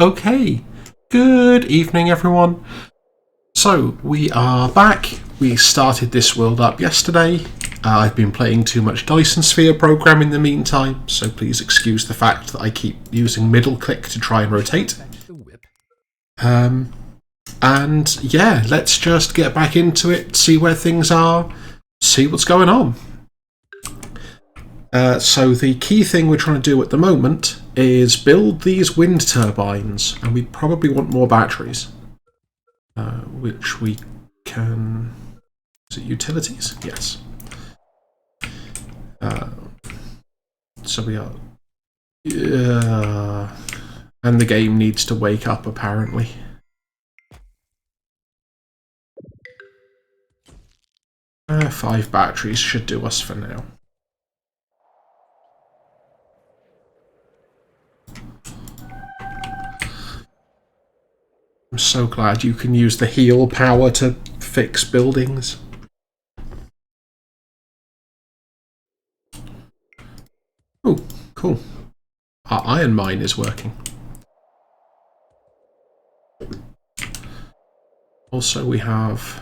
Okay, good evening everyone. So, we are back. We started this world up yesterday. I've been playing too much Dyson Sphere program in the meantime, so please excuse the fact that I keep using middle click to try and rotate. And yeah, let's just get back into it, see where things are, see what's going on. So the key thing we're trying to do at the moment is build these wind turbines, and we probably want more batteries, which we can... Is it utilities? Yes. So we are... and the game needs to wake up, apparently. Five batteries should do us for now. I'm so glad you can use the heal power to fix buildings. Oh, cool. Our iron mine is working. Also, we have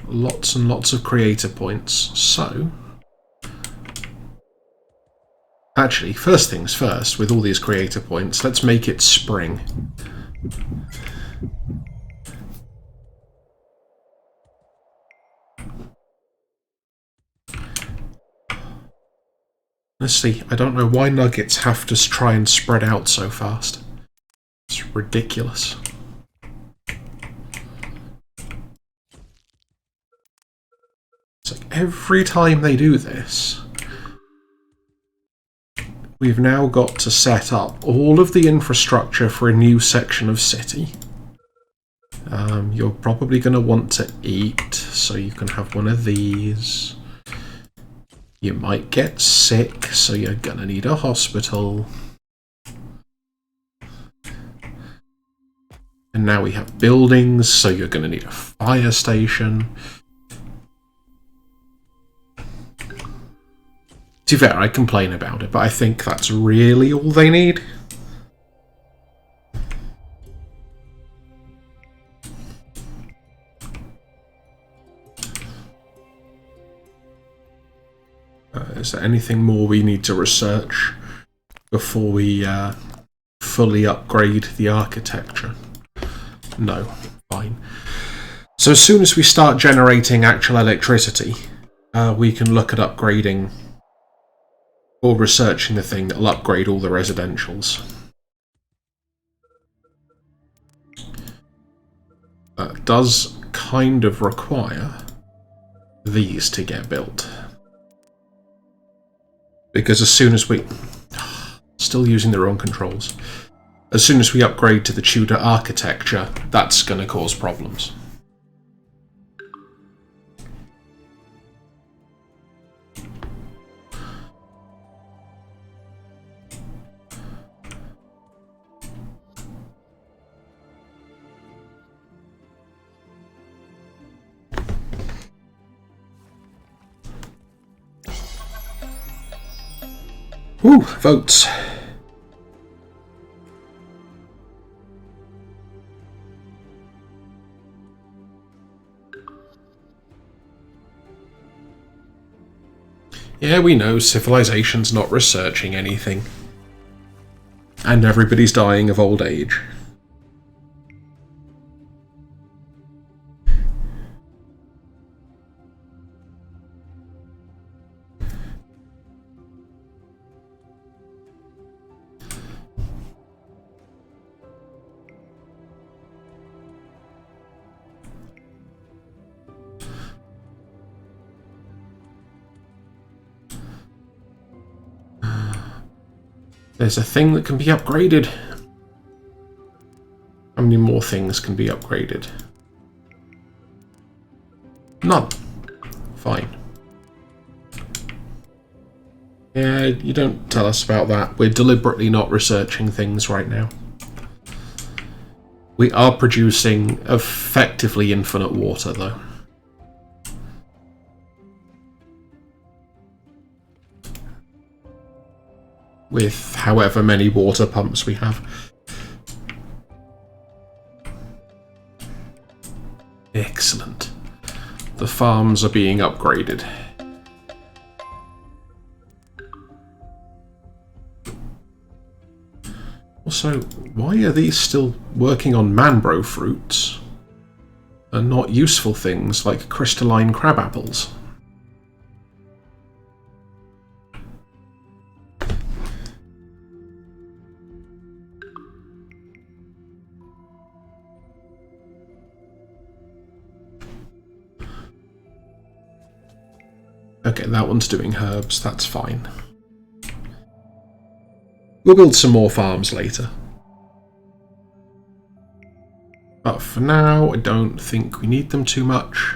lots and lots of creator points, so... Actually, first things first, with all these creator points, let's make it spring. Let's see, I don't know why nuggets have to try and spread out so fast. It's ridiculous. It's like every time they do this, we've now got to set up all of the infrastructure for a new section of city. You're probably going to want to eat, so you can have one of these. You might get sick, so you're going to need a hospital. And now we have buildings, so you're going to need a fire station. To be fair, I complain about it, but I think that's really all they need. Is there anything more we need to research before we fully upgrade the architecture? No, fine. So as soon as we start generating actual electricity, we can look at upgrading or researching the thing that'll upgrade all the residentials. That does kind of require these to get built. Because as soon as we... Still using the wrong controls. As soon as we upgrade to the Tudor architecture, that's going to cause problems. Ooh, votes. Yeah, we know civilization's not researching anything. And everybody's dying of old age. There's a thing that can be upgraded. How many more things can be upgraded? None. Fine. Yeah, you don't tell us about that. We're deliberately not researching things right now. We are producing effectively infinite water, though. With however many water pumps we have. Excellent. The farms are being upgraded. Also, why are these still working on manbro fruits and not useful things like crystalline crab apples? Okay, that one's doing herbs, that's fine. We'll build some more farms later. But for now, I don't think we need them too much.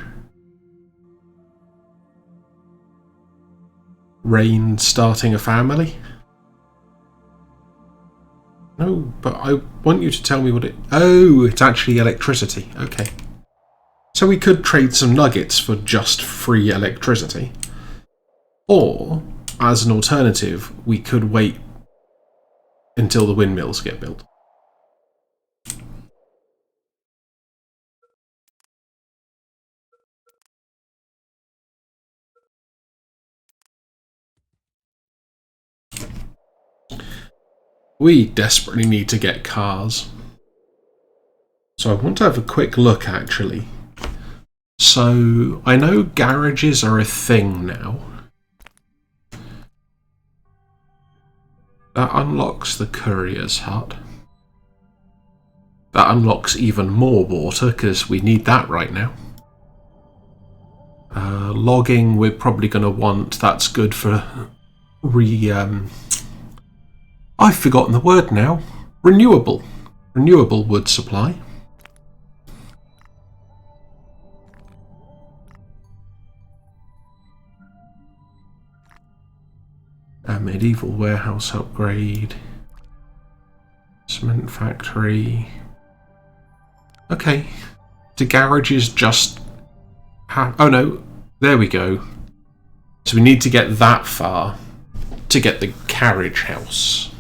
Rain starting a family? No, but I want you to tell me what it... Oh, it's actually electricity. Okay. So we could trade some nuggets for just free electricity. Or, as an alternative, we could wait until the windmills get built. We desperately need to get cars. So I want to have a quick look, actually. So, I know garages are a thing now. That unlocks the courier's hut. That unlocks even more water, because we need that right now. Logging, we're probably going to want. That's good for I've forgotten the word now. Renewable wood supply. A medieval warehouse upgrade. Cement factory. Okay. Do garages just have... Oh no, there we go. So we need to get that far to get the carriage house.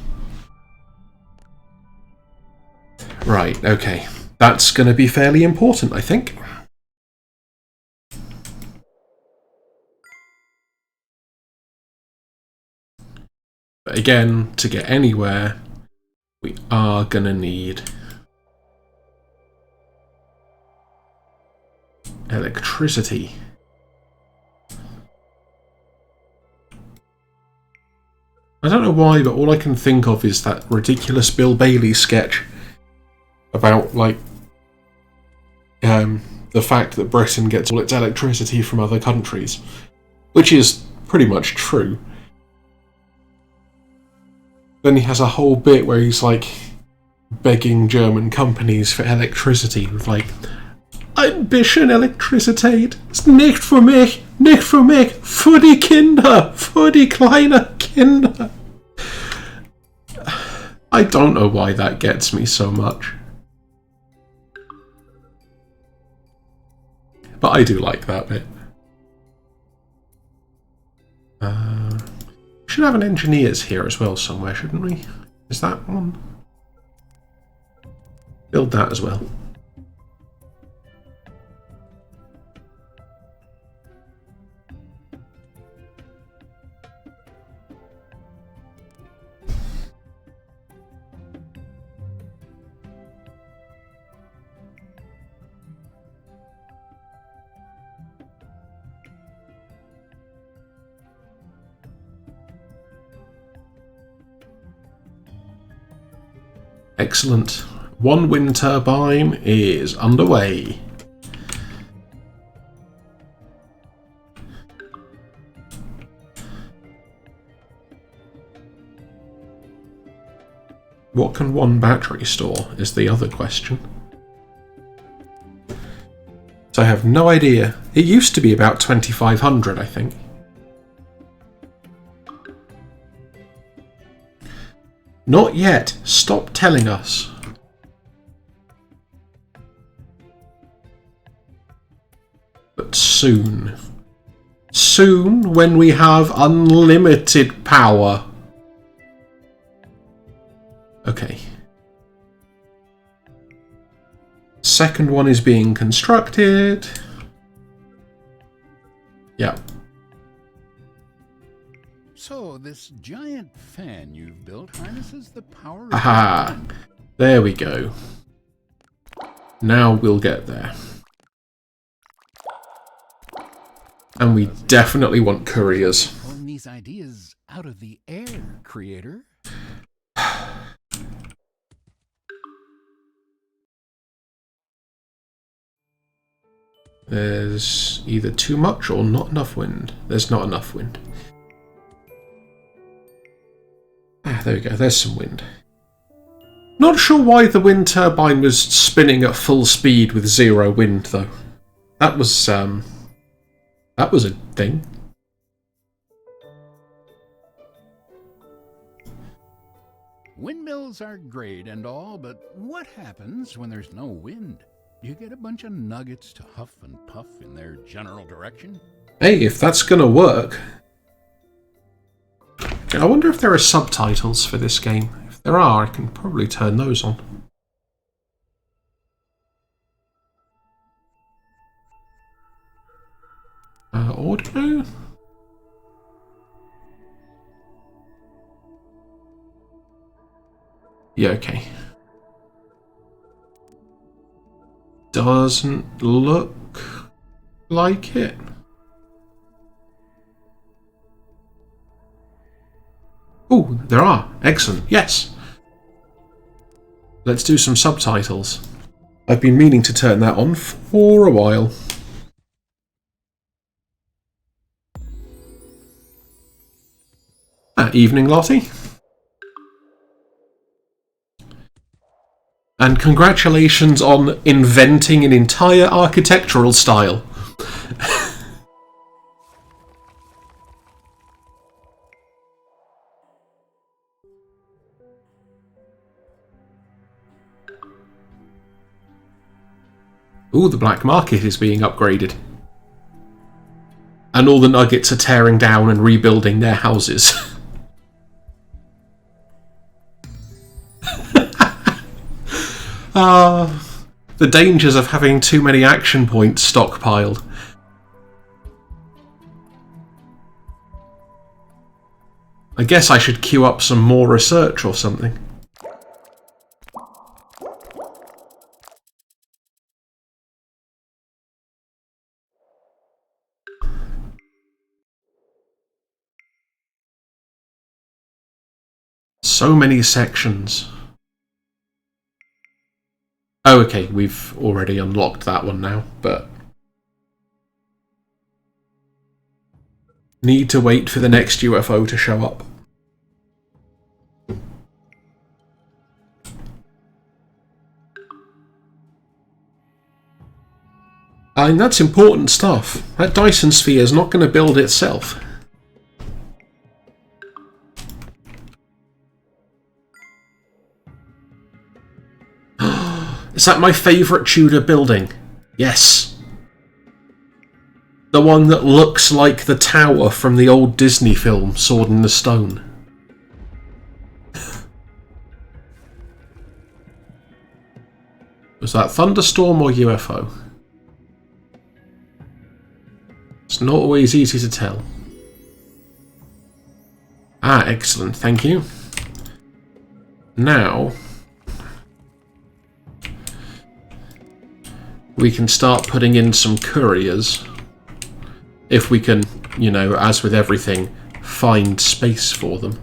Right, okay. That's going to be fairly important, I think. But again, to get anywhere, we are going to need electricity. I don't know why, but all I can think of is that ridiculous Bill Bailey sketch about, like, the fact that Britain gets all its electricity from other countries, which is pretty much true. Then he has a whole bit where he's, like, begging German companies for electricity with, like, ein bisschen Elektrizität ist nicht für mich, für die Kinder, für die kleinen Kinder. I don't know why that gets me so much. But I do like that bit. Should have an engineers here as well somewhere, shouldn't we? Is that one? Build that as well. Excellent. One wind turbine is underway. What can one battery store is the other question. So I have no idea. It used to be about 2,500, I think. Not yet. Stop telling us. But soon. Soon, when we have unlimited power. Okay. Second one is being constructed. Yeah. So, this giant fan you've built harnesses the power of Aha! the wind. There we go. Now we'll get there. And we definitely want couriers. Pulling these ideas out of the air, creator. There's either too much or not enough wind. There's not enough wind. Ah, there we go. There's some wind. Not sure why the wind turbine was spinning at full speed with zero wind, though. That was a thing. Windmills are great and all, but what happens when there's no wind? You get a bunch of nuggets to huff and puff in their general direction. Hey, if that's gonna work. I wonder if there are subtitles for this game. If there are, I can probably turn those on. Audio? Yeah, okay. Doesn't look like it. Oh, there are. Excellent. Yes. Let's do some subtitles. I've been meaning to turn that on for a while. Evening, Lottie. And congratulations on inventing an entire architectural style. Ooh, the black market is being upgraded. And all the nuggets are tearing down and rebuilding their houses. The dangers of having too many action points stockpiled. I guess I should queue up some more research or something. So many sections. Oh, okay, we've already unlocked that one now, but need to wait for the next UFO to show up. I mean, that's important stuff. That Dyson sphere is not going to build itself. Is that my favourite Tudor building? Yes. The one that looks like the tower from the old Disney film, Sword in the Stone. Was that thunderstorm or UFO? It's not always easy to tell. Ah, excellent, thank you. Now we can start putting in some couriers. If we can, you know, as with everything, find space for them.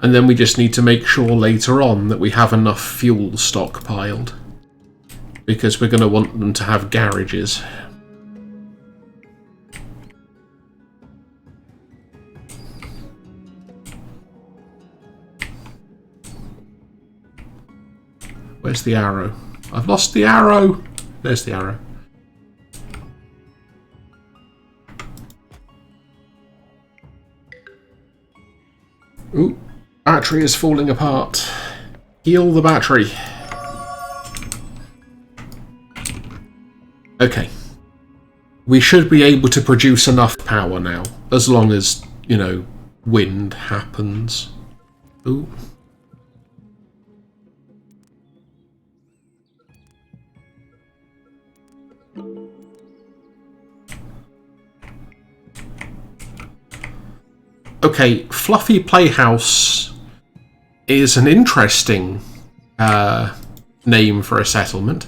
And then we just need to make sure later on that we have enough fuel stockpiled. Because we're going to want them to have garages. Where's the arrow? I've lost the arrow! There's the arrow. Ooh, battery is falling apart. Heal the battery. Okay. We should be able to produce enough power now, as long as, you know, wind happens. Ooh. okay, Fluffy Playhouse is an interesting name for a settlement.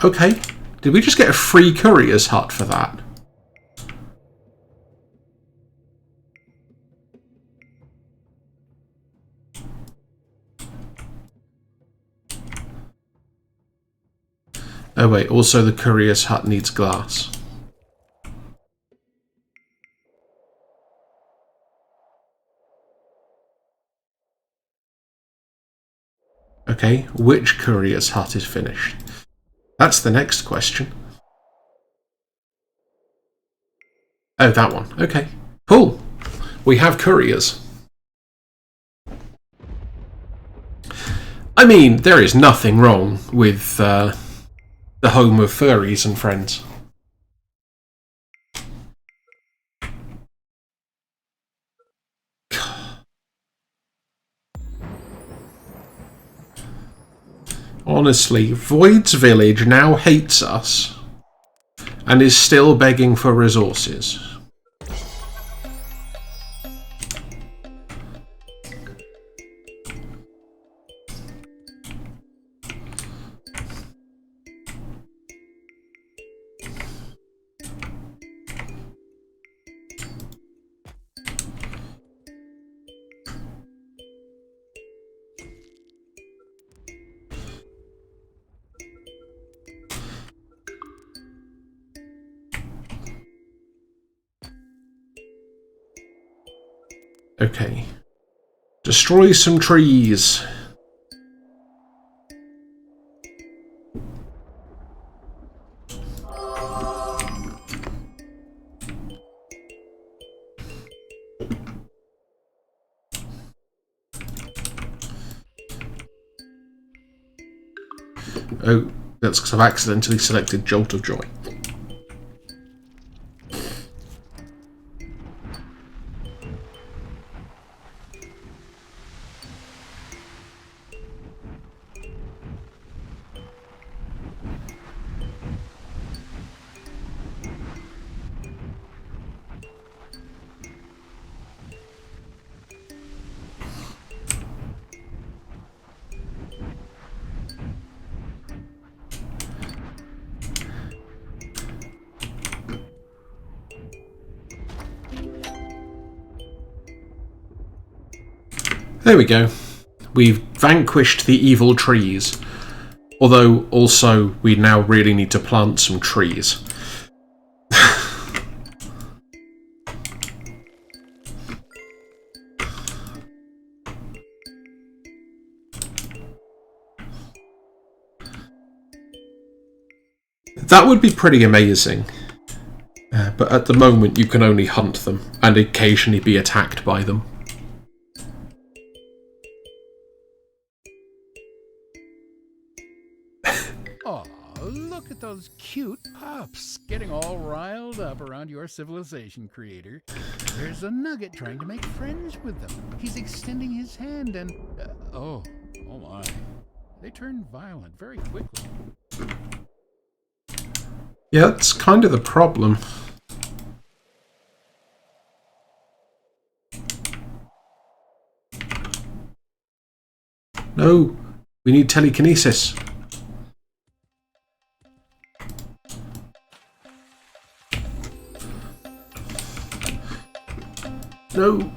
Okay, did we just get a free courier's hut for that? Oh wait, also the courier's hut needs glass. Okay, which courier's hut is finished? That's the next question. Oh, that one. Okay, cool. We have couriers. I mean, there is nothing wrong with the home of furries and friends. Honestly, Void's village now hates us and is still begging for resources. Okay. Destroy some trees. Oh, that's because I've accidentally selected Jolt of Joy. There we go. We've vanquished the evil trees. Although, also, we now really need to plant some trees. That would be pretty amazing. But at the moment, you can only hunt them and occasionally be attacked by them. Aw, look at those cute pups getting all riled up around your civilization creator. There's a nugget trying to make friends with them. He's extending his hand and... oh my. They turn violent very quickly. Yeah, that's kind of the problem. No, we need telekinesis. No.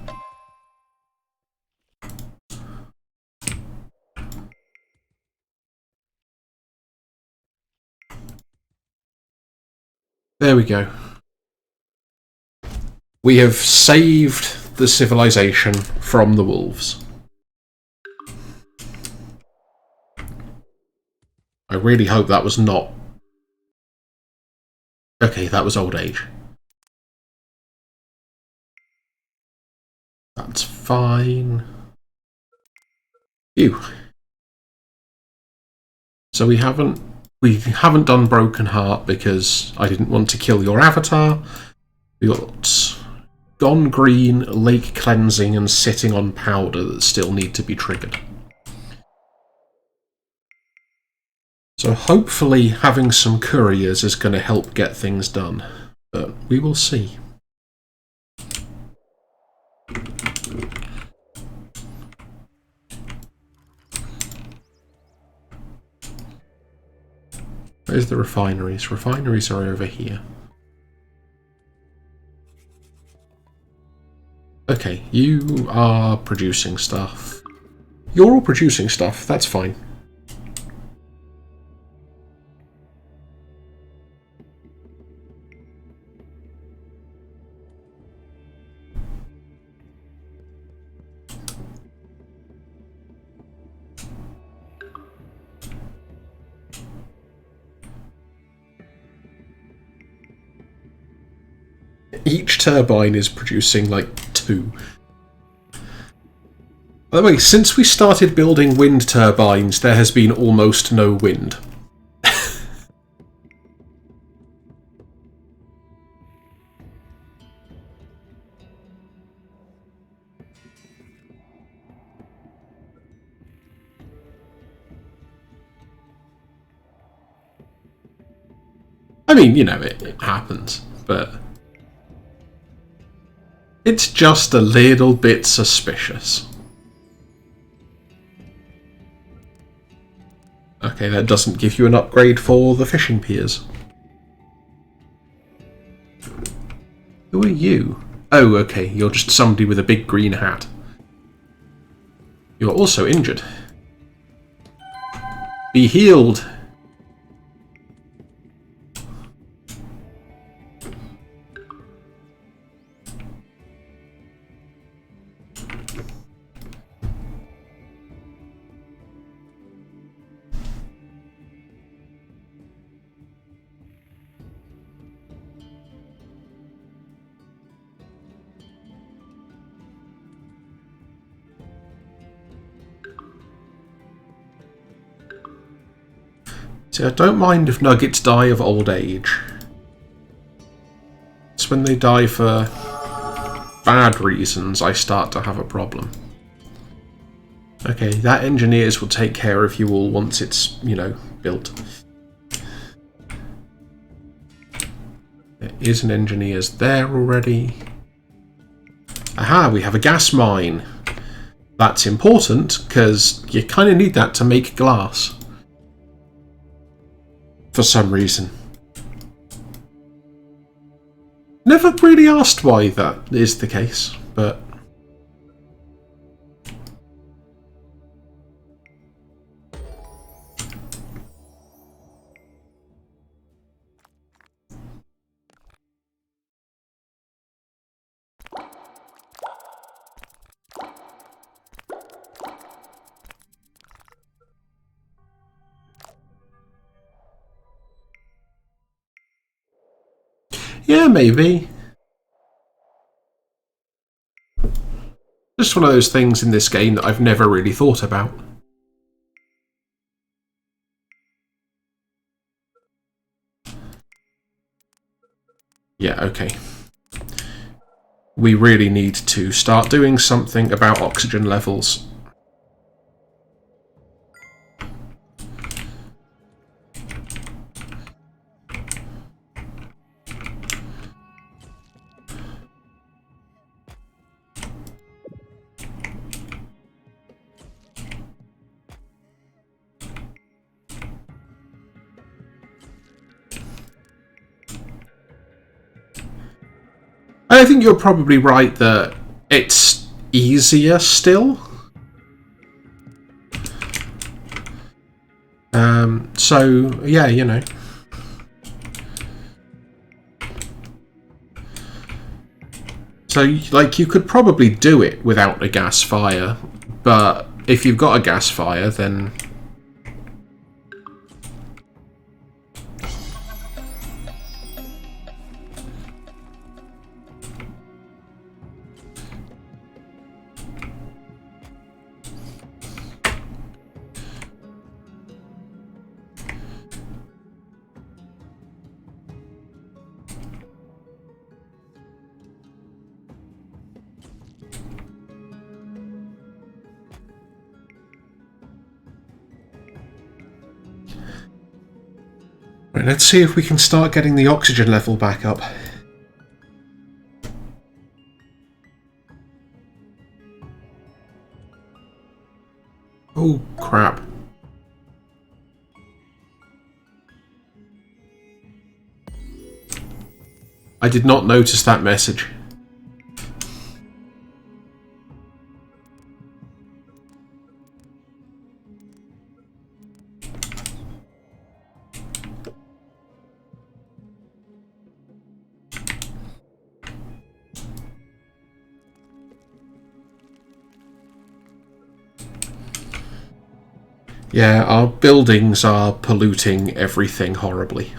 There we go. We have saved the civilization from the wolves. I really hope that was not... Okay, that was old age. That's fine. Phew. So we haven't done Broken Heart because I didn't want to kill your avatar. We got Gone Green, Lake Cleansing, and Sitting on Powder that still need to be triggered. So hopefully having some couriers is going to help get things done, but we will see. Where's the refineries? Refineries are over here. Okay, you are producing stuff. You're all producing stuff, that's fine. Each turbine is producing like 2. By the way, since we started building wind turbines, there has been almost no wind. I mean, you know, it happens, but it's just a little bit suspicious. Okay, that doesn't give you an upgrade for the fishing piers. Who are you? Oh, okay, you're just somebody with a big green hat. You're also injured. Be healed. See, I don't mind if nuggets die of old age. It's when they die for bad reasons I start to have a problem. Okay, that engineers will take care of you all once it's, you know, built. There is an engineers there already. Aha, we have a gas mine. That's important, because you kind of need that to make glass. For some reason. Never really asked why that is the case, but... yeah, maybe. Just one of those things in this game that I've never really thought about. Yeah, okay. We really need to start doing something about oxygen levels. I think you're probably right that it's easier still. So, yeah, you know. So, like, you could probably do it without a gas fire, but if you've got a gas fire, then Right, let's see if we can start getting the oxygen level back up. Oh, crap. I did not notice that message. Yeah, our buildings are polluting everything horribly.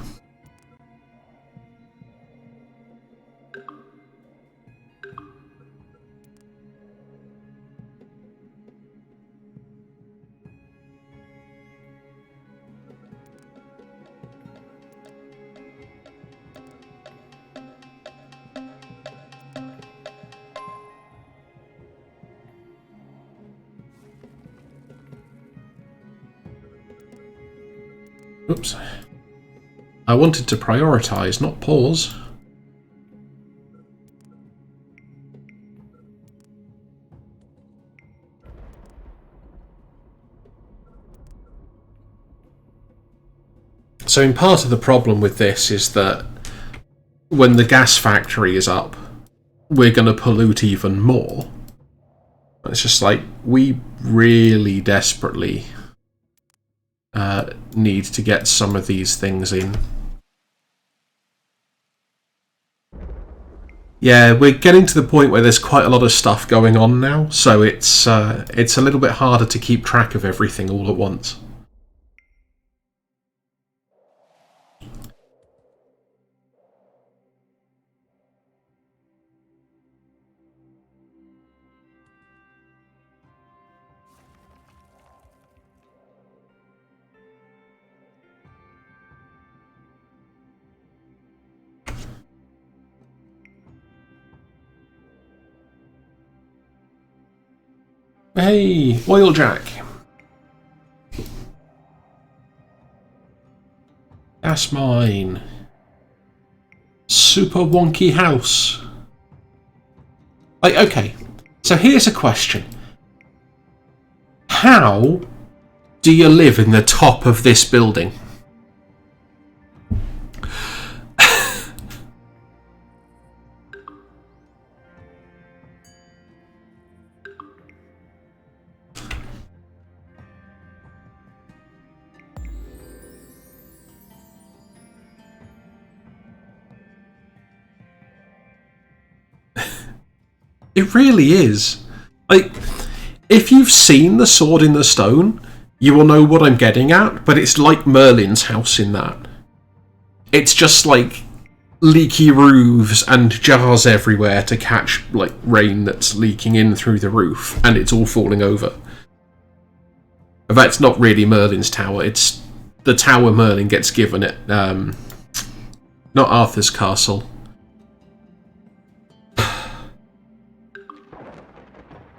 Oops. I wanted to prioritize, not pause. So part of the problem with this is that when the gas factory is up, we're going to pollute even more. It's just like, we really desperately need to get some of these things in. Yeah, we're getting to the point where there's quite a lot of stuff going on now, so it's a little bit harder to keep track of everything all at once. Hey, oil jack. Gas mine. Super wonky house. Like, okay, so here's a question. How do you live in the top of this building? It really is. Like, if you've seen The Sword in the Stone, you will know what I'm getting at, but it's like Merlin's house in that. It's just like leaky roofs and jars everywhere to catch like rain that's leaking in through the roof, and it's all falling over. That's not really Merlin's tower, it's the tower Merlin gets given at not Arthur's castle.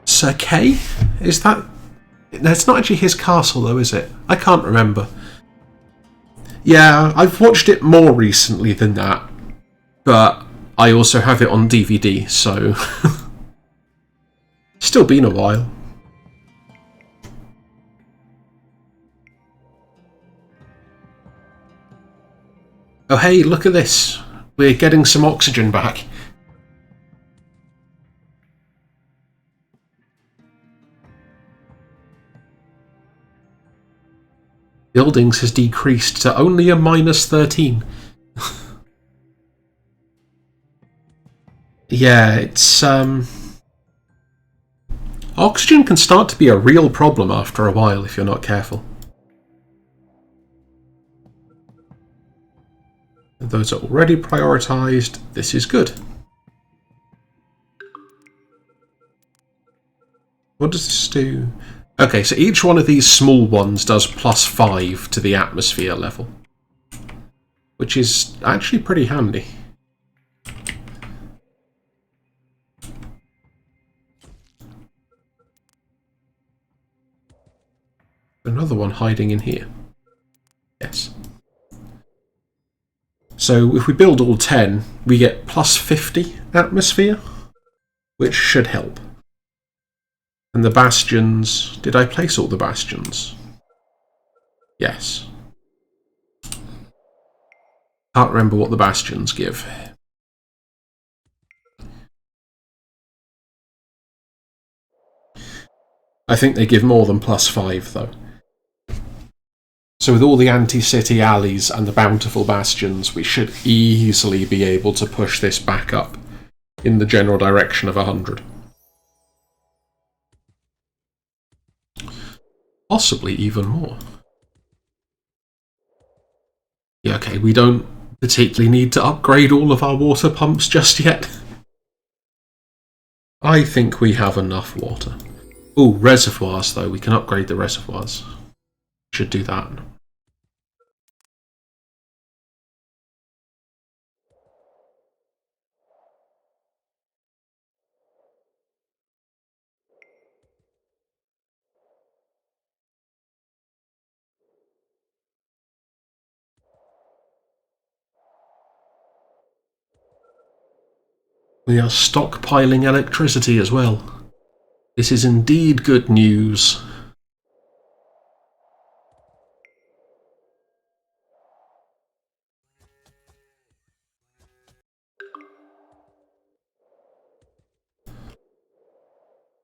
Sir Kay? Is that... It's not actually his castle though, is it? I can't remember. Yeah, I've watched it more recently than that, but I also have it on DVD, so... Still been a while. Oh hey, look at this. We're getting some oxygen back. Buildings has decreased to only a -13. Yeah, it's oxygen can start to be a real problem after a while if you're not careful. Those are already prioritized. This is good. What does this do? Okay, so each one of these small ones does +5 to the atmosphere level, which is actually pretty handy. Another one hiding in here. Yes. So if we build all 10, we get plus 50 atmosphere, which should help. And the bastions... Did I place all the bastions? Yes. Can't remember what the bastions give. I think they give more than plus 5, though. So with all the anti-city alleys and the bountiful bastions, we should easily be able to push this back up in the general direction of 100. Possibly even more. Yeah, okay, we don't particularly need to upgrade all of our water pumps just yet. I think we have enough water. Ooh, reservoirs, though. We can upgrade the reservoirs. Should do that. We are stockpiling electricity as well. This is indeed good news.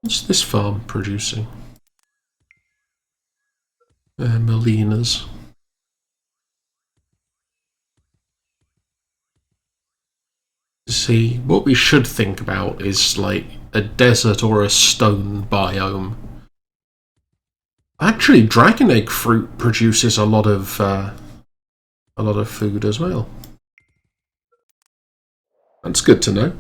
What's this farm producing? Melina's. See, what we should think about is like a desert or a stone biome. Actually, dragon egg fruit produces a lot of food as well. That's good to know.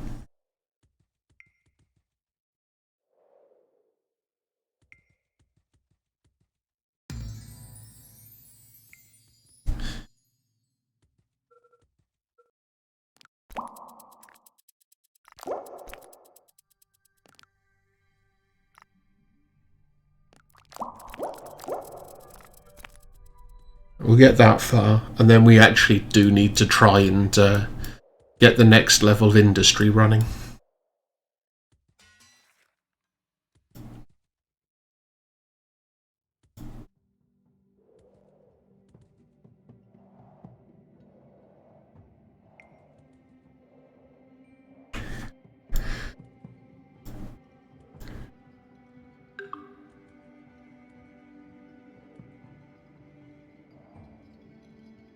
We'll get that far, and then we actually do need to try and get the next level of industry running.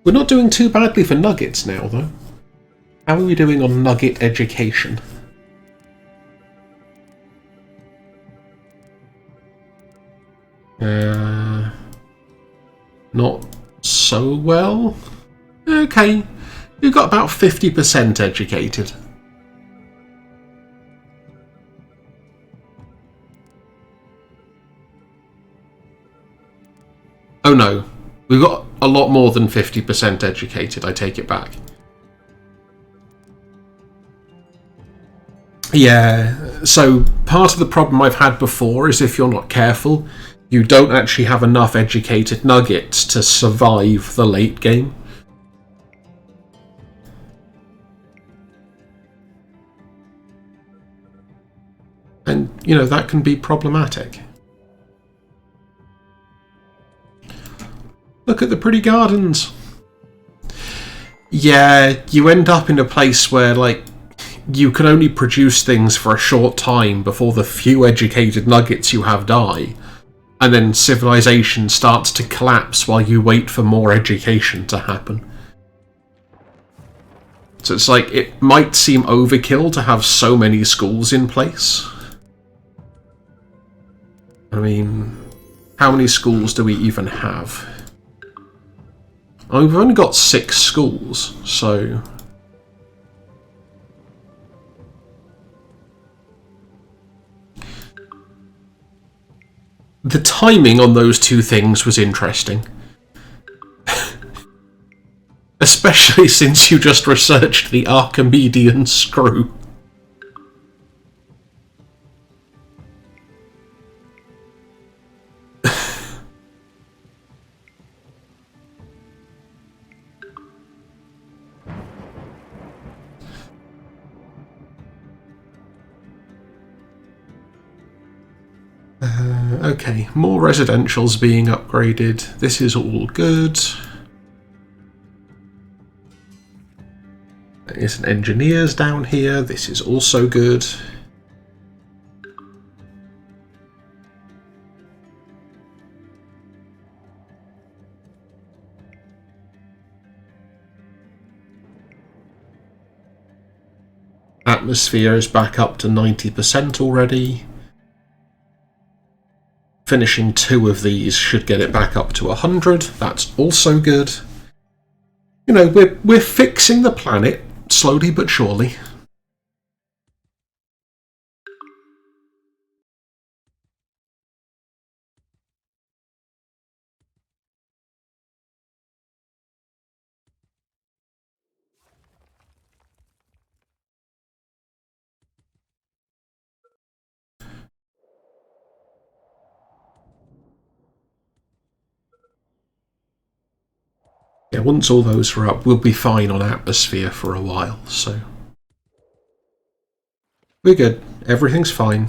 We're not doing too badly for nuggets now, though. How are we doing on nugget education? Not so well. Okay, you've got about 50% educated. Oh no, we've got a lot more than 50% educated, I take it back. Yeah, so part of the problem I've had before is if you're not careful, you don't actually have enough educated nuggets to survive the late game. And, you know, that can be problematic. Look at the pretty gardens. Yeah, you end up in a place where, like, you can only produce things for a short time before the few educated nuggets you have die. And then civilization starts to collapse while you wait for more education to happen. So it's like, it might seem overkill to have so many schools in place. I mean, how many schools do we even have? Oh, we've only got 6 schools, so... The timing on those two things was interesting. Especially since you just researched the Archimedean screw. Okay, more residentials being upgraded. This is all good. There is an engineers down here. This is also good. Atmosphere is back up to 90% already. Finishing 2 of these should get it back up to 100. That's also good. You know, we're fixing the planet slowly but surely. Yeah, once all those are up, we'll be fine on atmosphere for a while, so we're good. Everything's fine.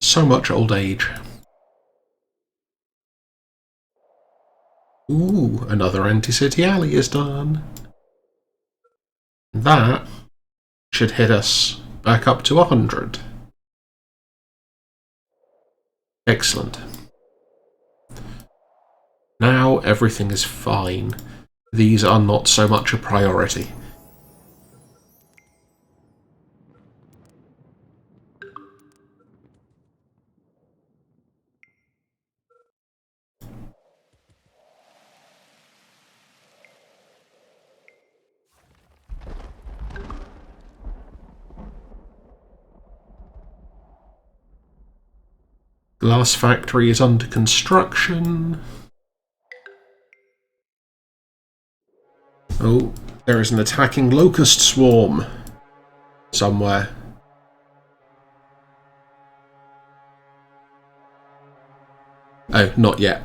So much old age. Ooh, another anti-city alley is done. That should hit us back up to 100. Excellent. Now everything is fine. These are not so much a priority. Glass factory is under construction. Oh, there is an attacking locust swarm somewhere. Oh, not yet.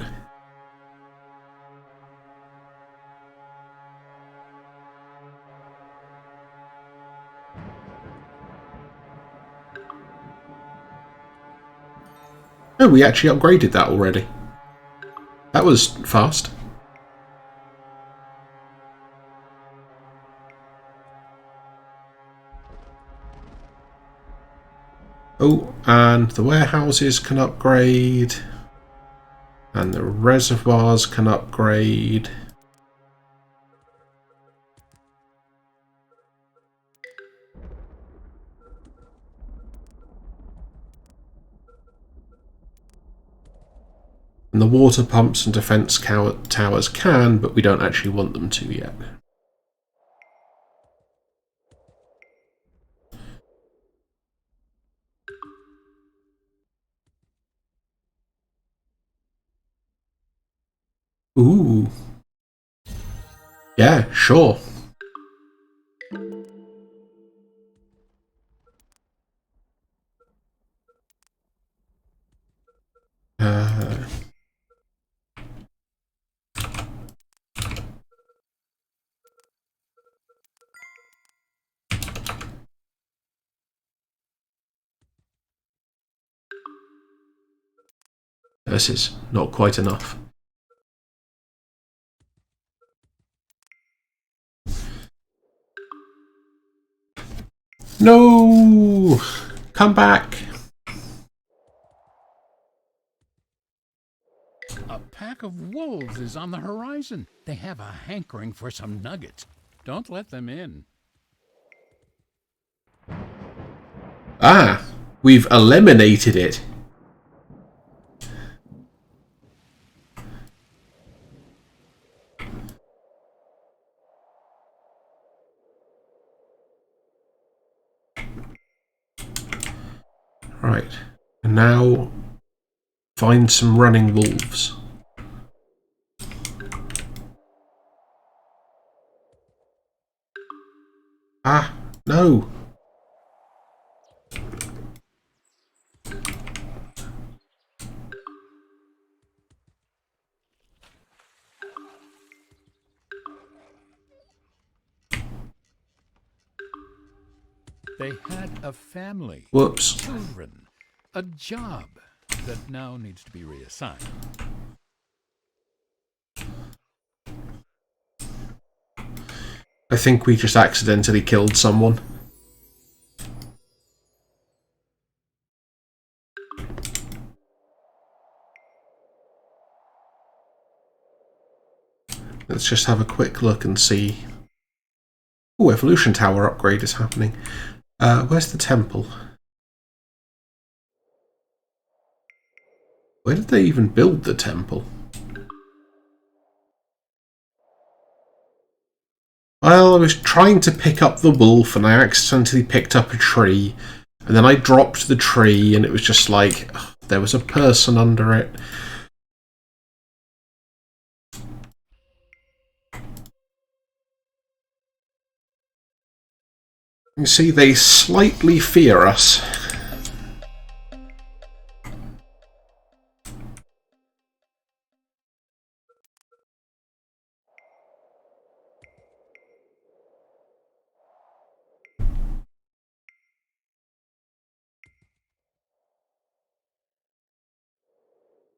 Oh, we actually upgraded that already. That was fast. Oh, and the warehouses can upgrade. And the reservoirs can upgrade. And the water pumps and defence towers can, but we don't actually want them to yet. Ooh. Yeah, sure. This is not quite enough. No! Come back! A pack of wolves is on the horizon. They have a hankering for some nuggets. Don't let them in. Ah! We've eliminated it. Right. And now find some running wolves. Ah, no. They had a family. Whoops. Children. A job that now needs to be reassigned. I think we just accidentally killed someone. Let's just have a quick look and see. Oh, evolution tower upgrade is happening. Where's the temple? Where did they even build the temple? Well, I was trying to pick up the wolf and I accidentally picked up a tree. And then I dropped the tree and it was just like, ugh, there was a person under it. You see, they slightly fear us.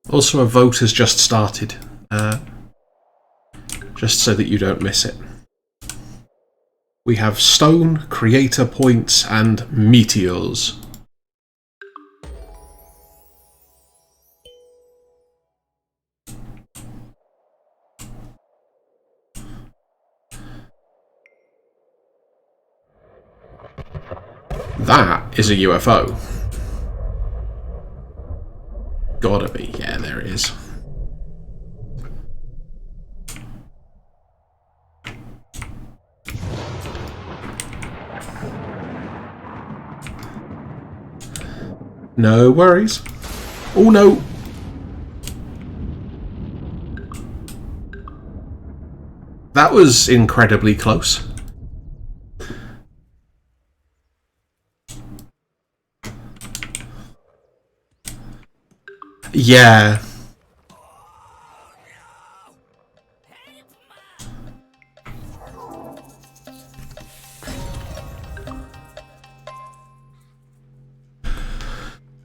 Also, a vote has just started. Just so that you don't miss it. We have stone, creator points, and meteors. That is a UFO. Gotta be. Yeah, there it is. No worries. Oh no! That was incredibly close. Yeah.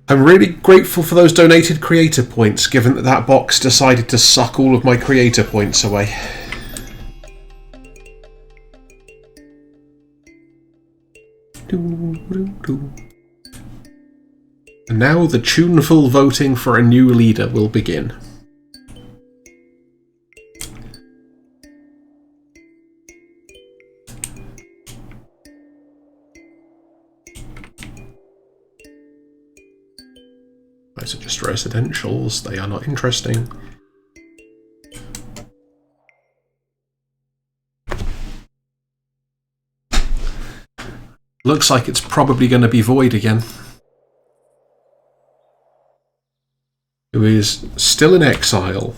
I'm really grateful for those donated creator points, given that that box decided to suck all of my creator points away. And now the tuneful voting for a new leader will begin. Those are just residentials, they are not interesting. Looks like it's probably going to be Void again. Who is still in exile.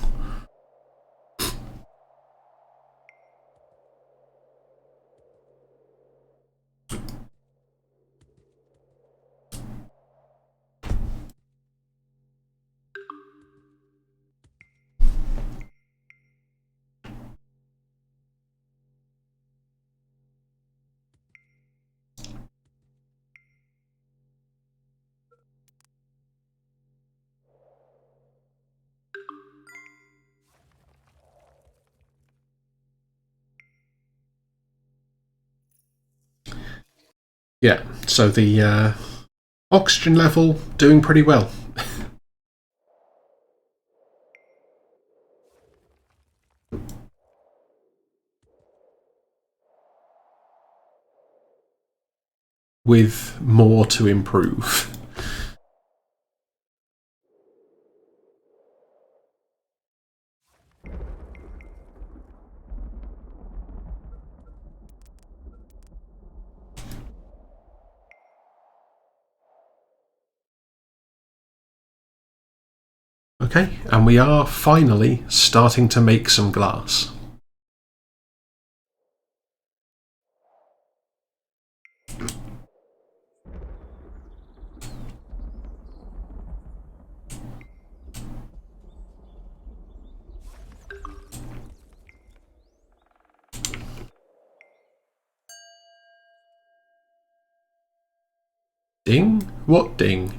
Yeah, so the oxygen level doing pretty well. With more to improve. Okay, and we are finally starting to make some glass. Ding? What ding?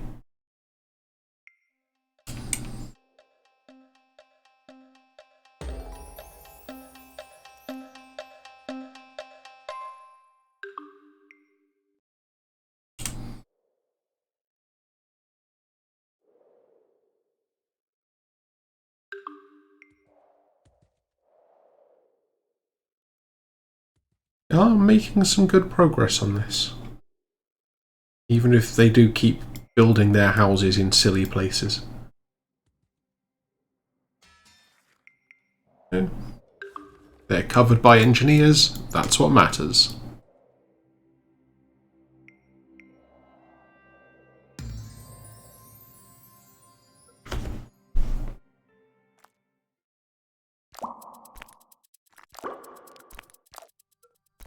I'm making some good progress on this. Even if they do keep building their houses in silly places. Yeah. They're covered by engineers, that's what matters.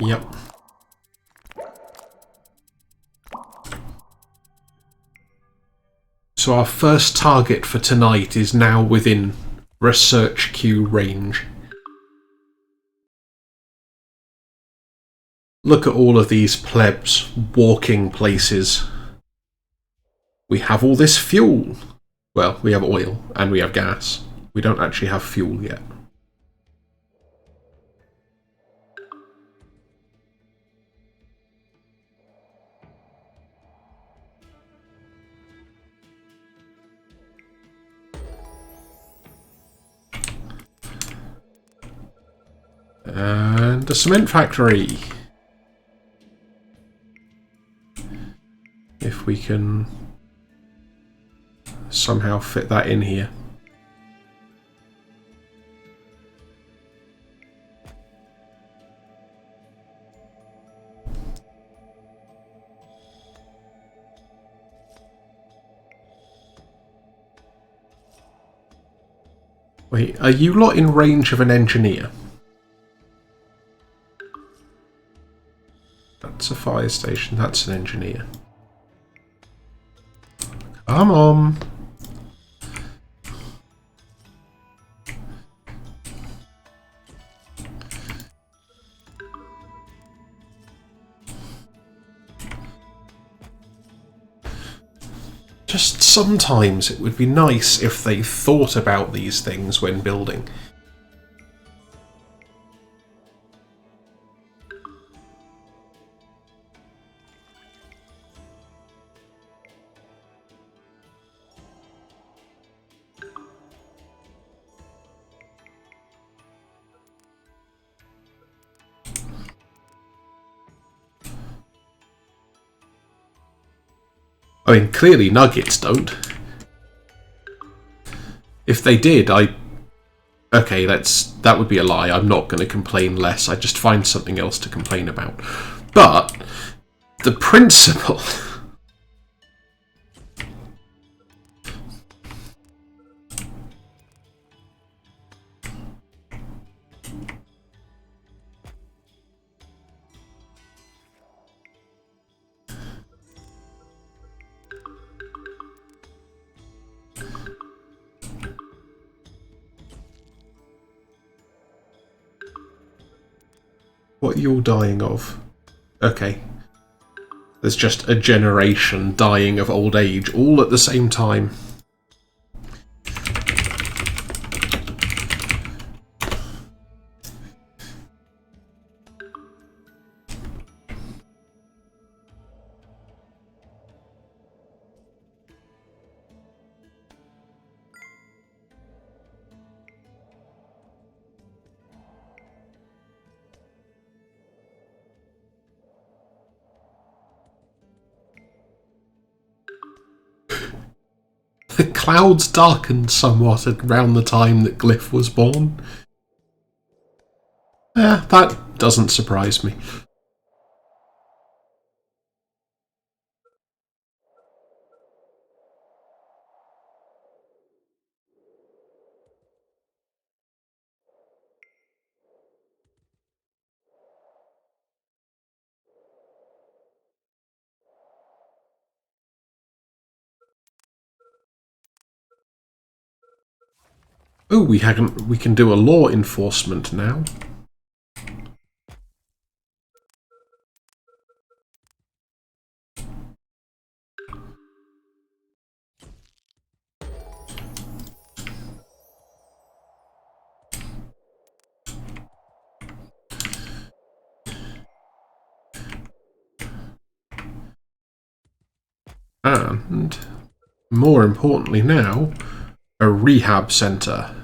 Yep. So our first target for tonight is now within research queue range. Look at all of these plebs walking places. We have all this fuel. Well, we have oil and we have gas. We don't actually have fuel yet. And a cement factory. If we can somehow fit that in here. Wait, are you lot in range of an engineer? That's a fire station, that's an engineer. Come on. Just sometimes it would be nice if they thought about these things when building. I mean, clearly Nuggets don't. If they did, okay, that would be a lie. I'm not going to complain less. I just find something else to complain about. But the principle... What are you all dying of? Okay. There's just a generation dying of old age all at the same time. The clouds darkened somewhat around the time that Glyph was born. That doesn't surprise me. Oh, we can do a law enforcement now. And, more importantly now, a rehab centre.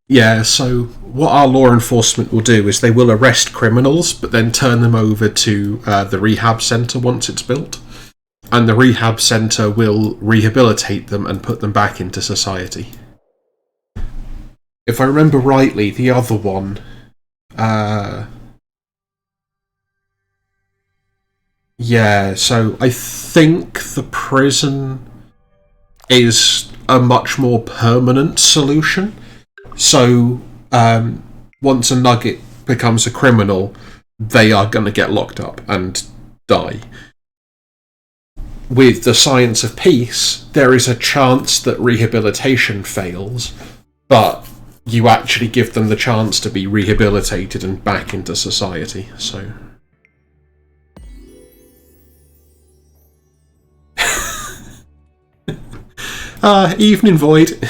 Yeah, so what our law enforcement will do is they will arrest criminals, but then turn them over to the rehab centre once it's built. And the rehab centre will rehabilitate them and put them back into society. If I remember rightly, the other one... yeah, so I think the prison is a much more permanent solution. So, once a nugget becomes a criminal, they are going to get locked up and die. With the science of peace, there is a chance that rehabilitation fails, but you actually give them the chance to be rehabilitated and back into society, so... Evening Void.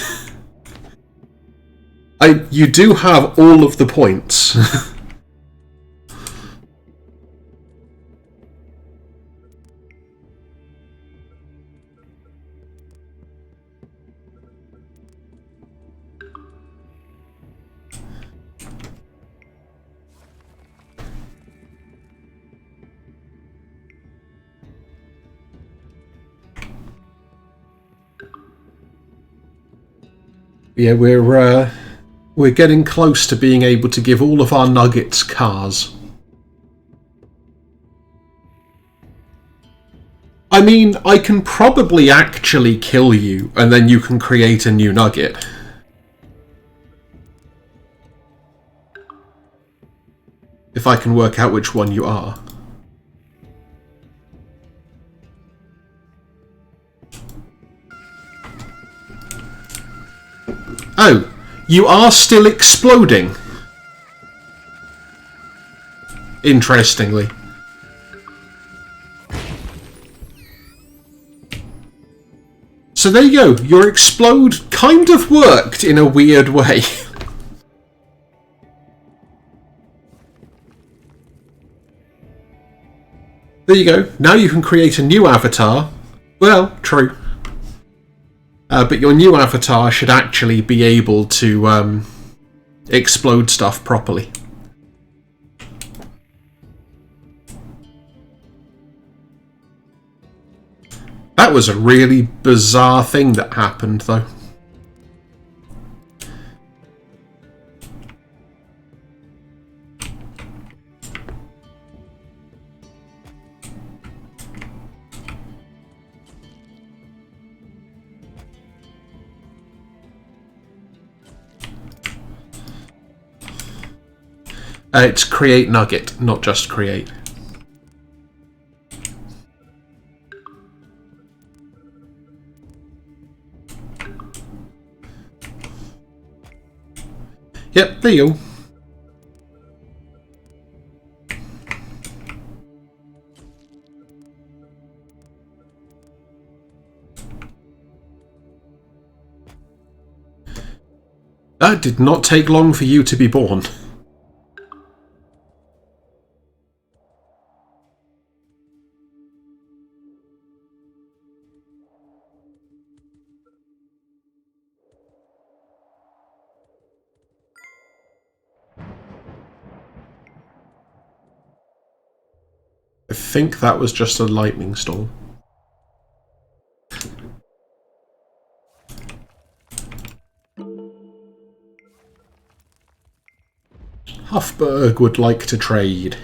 You do have all of the points. Yeah, we're getting close to being able to give all of our nuggets cars. I mean, I can probably actually kill you, and then you can create a new nugget. If I can work out which one you are. Oh, you are still exploding. Interestingly. So there you go, your explode kind of worked in a weird way. There you go, now you can create a new avatar. Well, true. But your new avatar should actually be able to explode stuff properly. That was a really bizarre thing that happened, though. It's create nugget, not just create. Yep, there you go. That did not take long for you to be born. I think that was just a lightning storm. Huffberg would like to trade.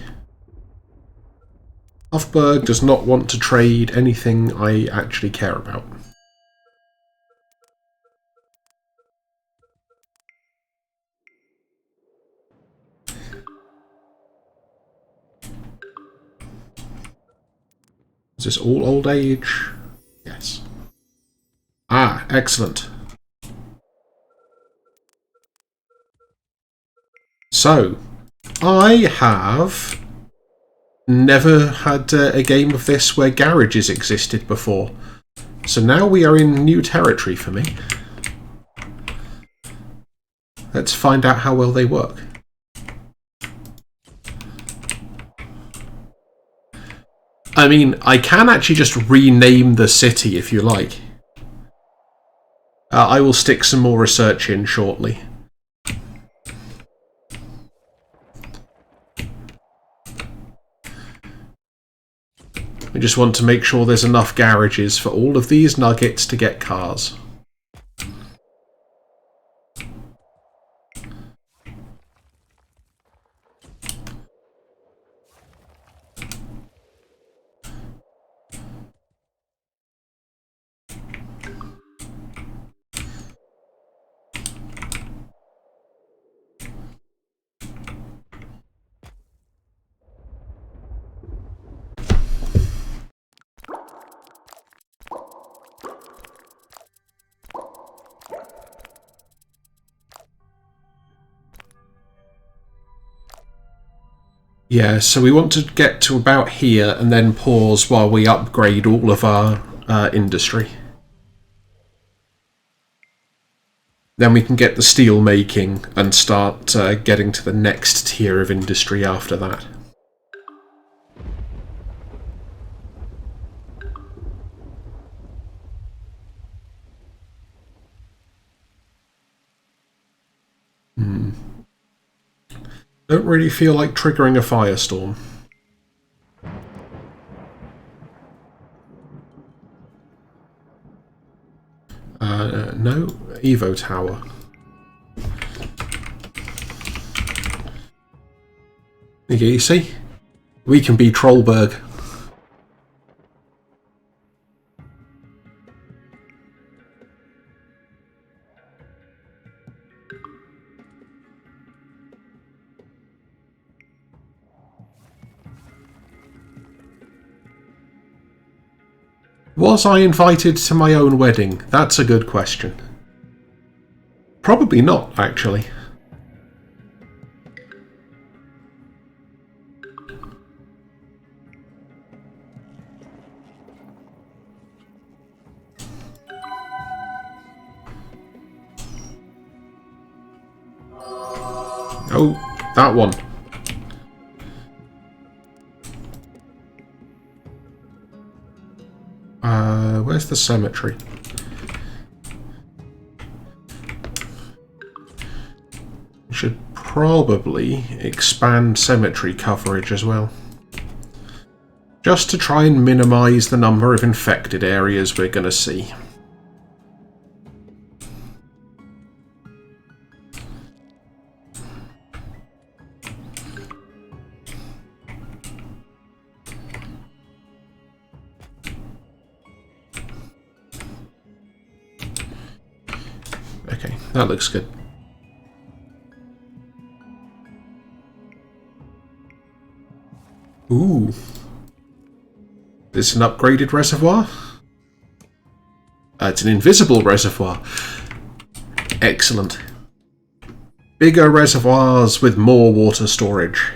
Huffberg does not want to trade anything I actually care about. Is this all old age? Yes. Ah, excellent. So, I have never had a game of this where garages existed before. So now we are in new territory for me. Let's find out how well they work. I mean, I can actually just rename the city if you like. I will stick some more research in shortly. We just want to make sure there's enough garages for all of these nuggets to get cars. Yeah, so we want to get to about here and then pause while we upgrade all of our industry. Then we can get the steel making and start getting to the next tier of industry after that. Don't really feel like triggering a firestorm. No, Evo Tower. Okay, you see? We can be Trollberg. Was I invited to my own wedding? That's a good question. Probably not, actually. Oh, that one. Where's the cemetery? We should probably expand cemetery coverage as well. Just to try and minimise the number of infected areas we're going to see. Okay, that looks good. Ooh. Is this an upgraded reservoir? It's an invisible reservoir. Excellent. Bigger reservoirs with more water storage.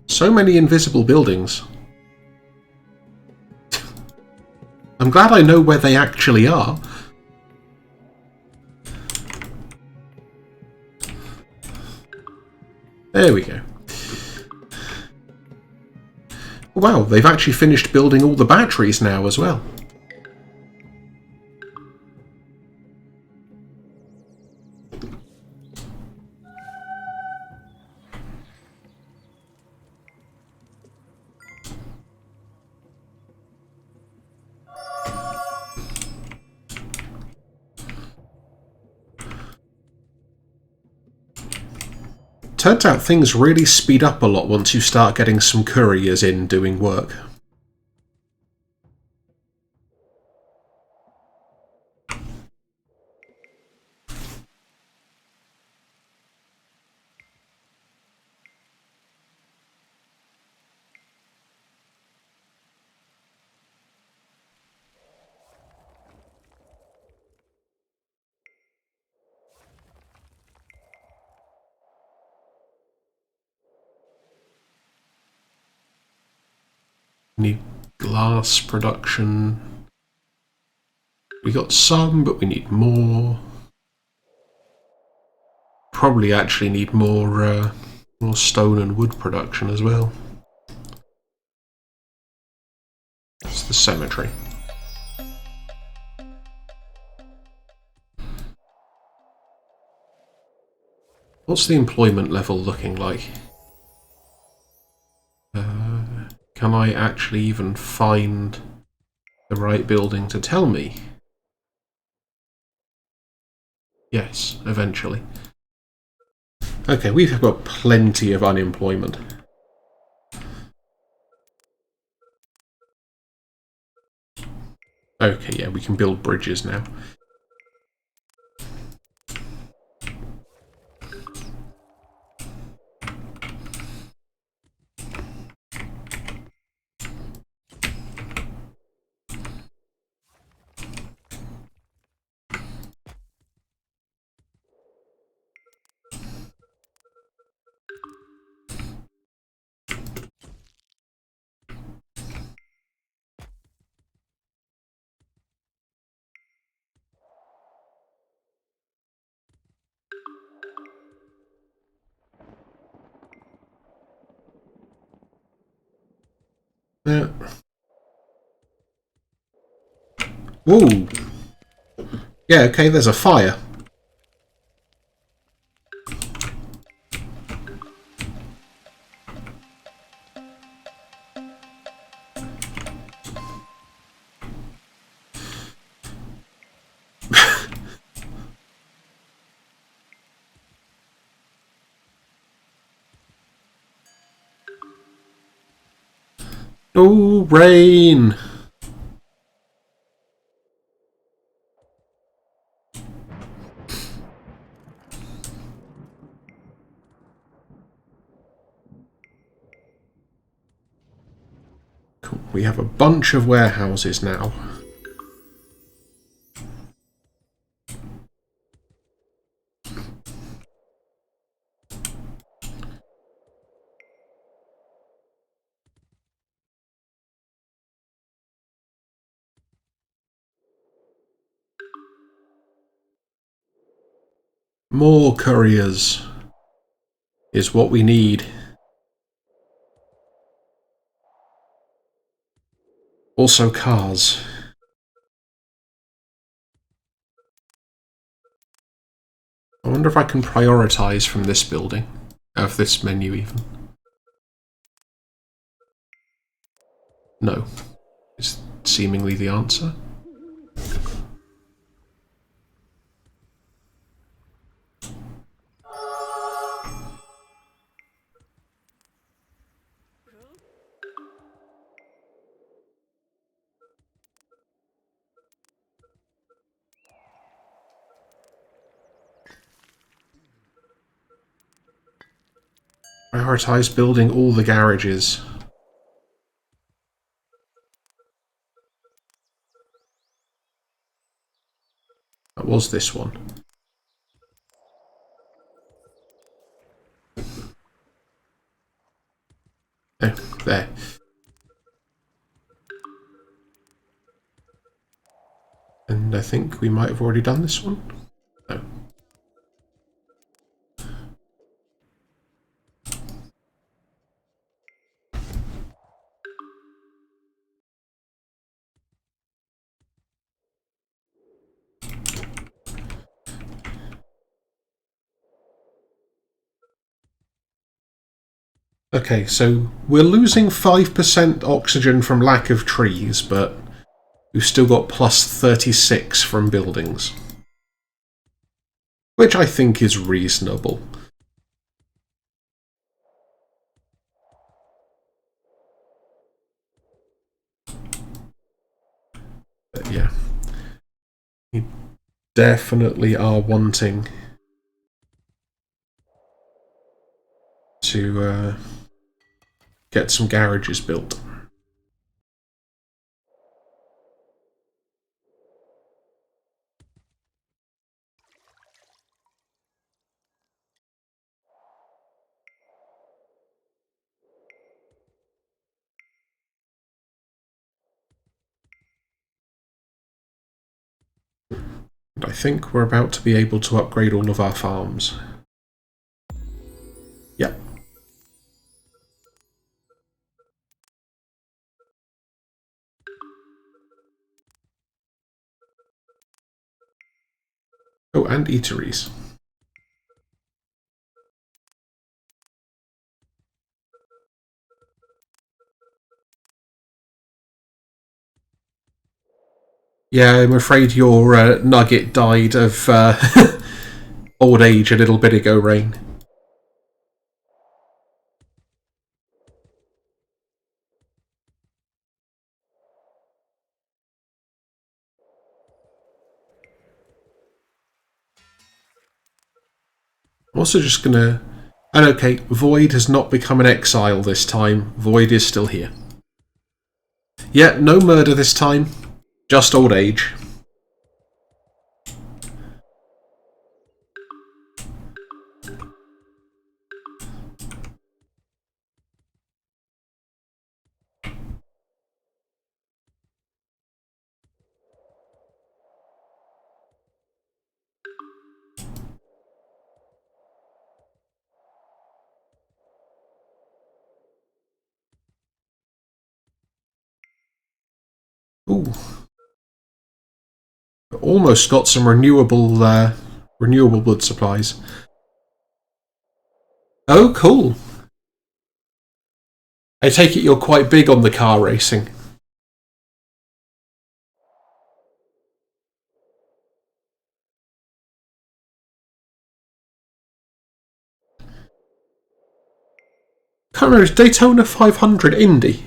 So many invisible buildings. I'm glad I know where they actually are. There we go. Wow, they've actually finished building all the batteries now as well. Turns out things really speed up a lot once you start getting some couriers in doing work. Need glass production. We got some, but we need more. Probably actually need more stone and wood production as well. It's the cemetery. What's the employment level looking like? Can I actually even find the right building to tell me? Yes, eventually. Okay, we've got plenty of unemployment. Okay, yeah, we can build bridges now. Yeah. Whoa! Yeah, okay, there's a fire. Oh, rain! Cool. We have a bunch of warehouses now. More couriers is what we need. Also cars. I wonder if I can prioritize from this building. Of this menu even. No. Is seemingly the answer. Prioritize building all the garages. That was this one. Oh, there. And I think we might have already done this one. No. Okay, so we're losing 5% oxygen from lack of trees, but we've still got plus 36 from buildings. Which I think is reasonable. But yeah. We definitely are wanting to get some garages built. And I think we're about to be able to upgrade all of our farms. Yep. Oh, and eateries. Yeah, I'm afraid your nugget died of old age a little bit ago, Rain. I'm also just gonna... And okay, Void has not become an exile this time. Void is still here. Yeah, no murder this time. Just old age. Ooh. Almost got some renewable blood supplies. Oh, cool. I take it you're quite big on the car racing. Can't remember, is Daytona 500 Indy?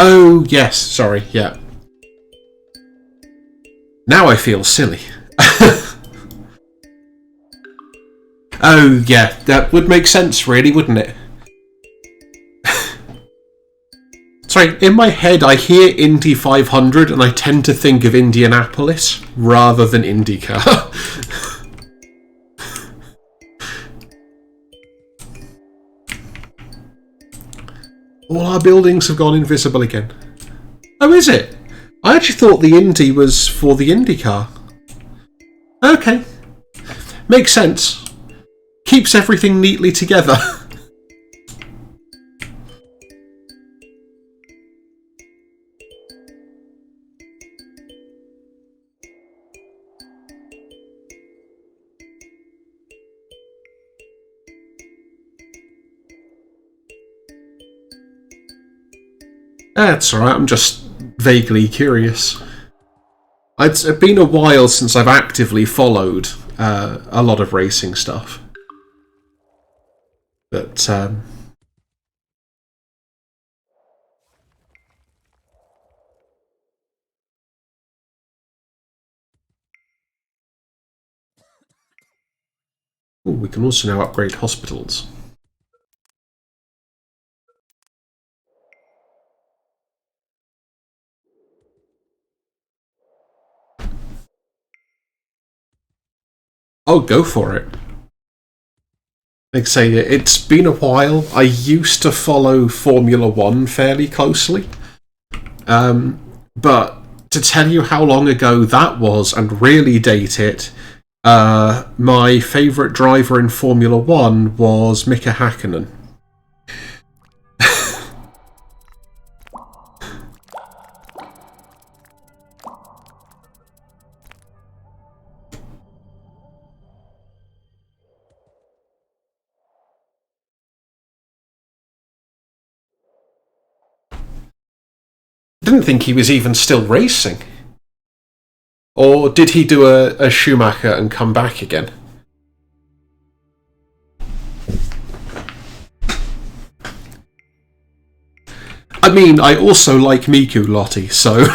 Oh, yes, sorry, yeah. Now I feel silly. Oh, yeah, that would make sense, really, wouldn't it? Sorry, in my head I hear Indy 500 and I tend to think of Indianapolis rather than IndyCar. All our buildings have gone invisible again. Oh, is it? I actually thought the Indy was for the IndyCar. Okay. Makes sense. Keeps everything neatly together. That's alright, I'm just vaguely curious. It's been a while since I've actively followed a lot of racing stuff. But, ooh, we can also now upgrade hospitals. Oh, go for it. Like I say, it's been a while. I used to follow Formula One fairly closely. But to tell you how long ago that was and really date it, my favourite driver in Formula One was Mika Hakkinen. I didn't think he was even still racing. Or did he do a Schumacher and come back again? I mean, I also like Miku Lottie, so...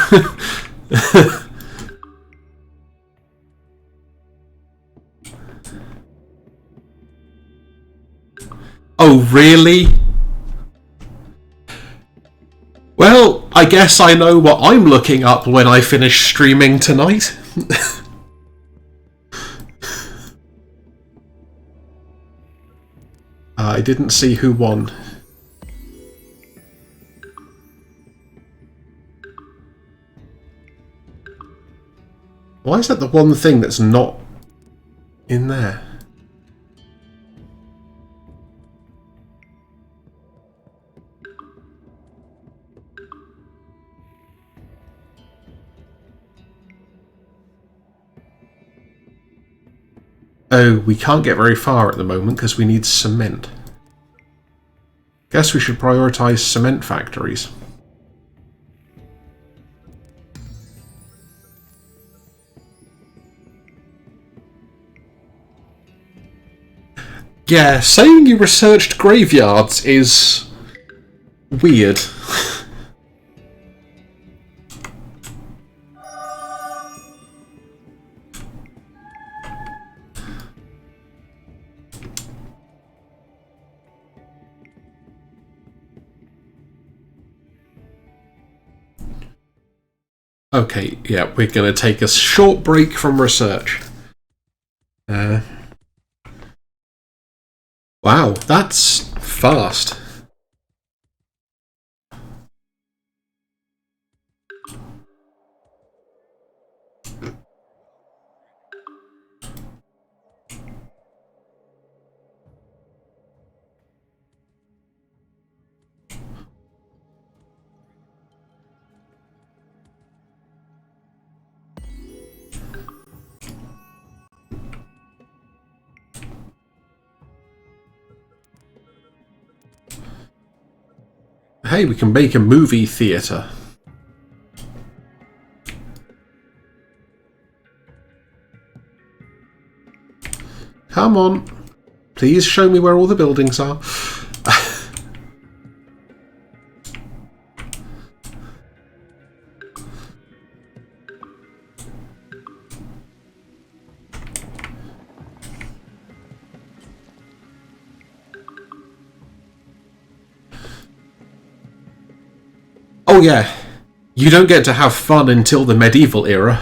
Oh, really? Well, I guess I know what I'm looking up when I finish streaming tonight. I didn't see who won. Why is that the one thing that's not in there? Oh, we can't get very far at the moment because we need cement. Guess we should prioritise cement factories. Yeah, saying you researched graveyards is weird. Okay, yeah, we're going to take a short break from research. Wow, that's fast. Hey, we can make a movie theatre. Come on. Please show me where all the buildings are. Oh yeah, you don't get to have fun until the medieval era.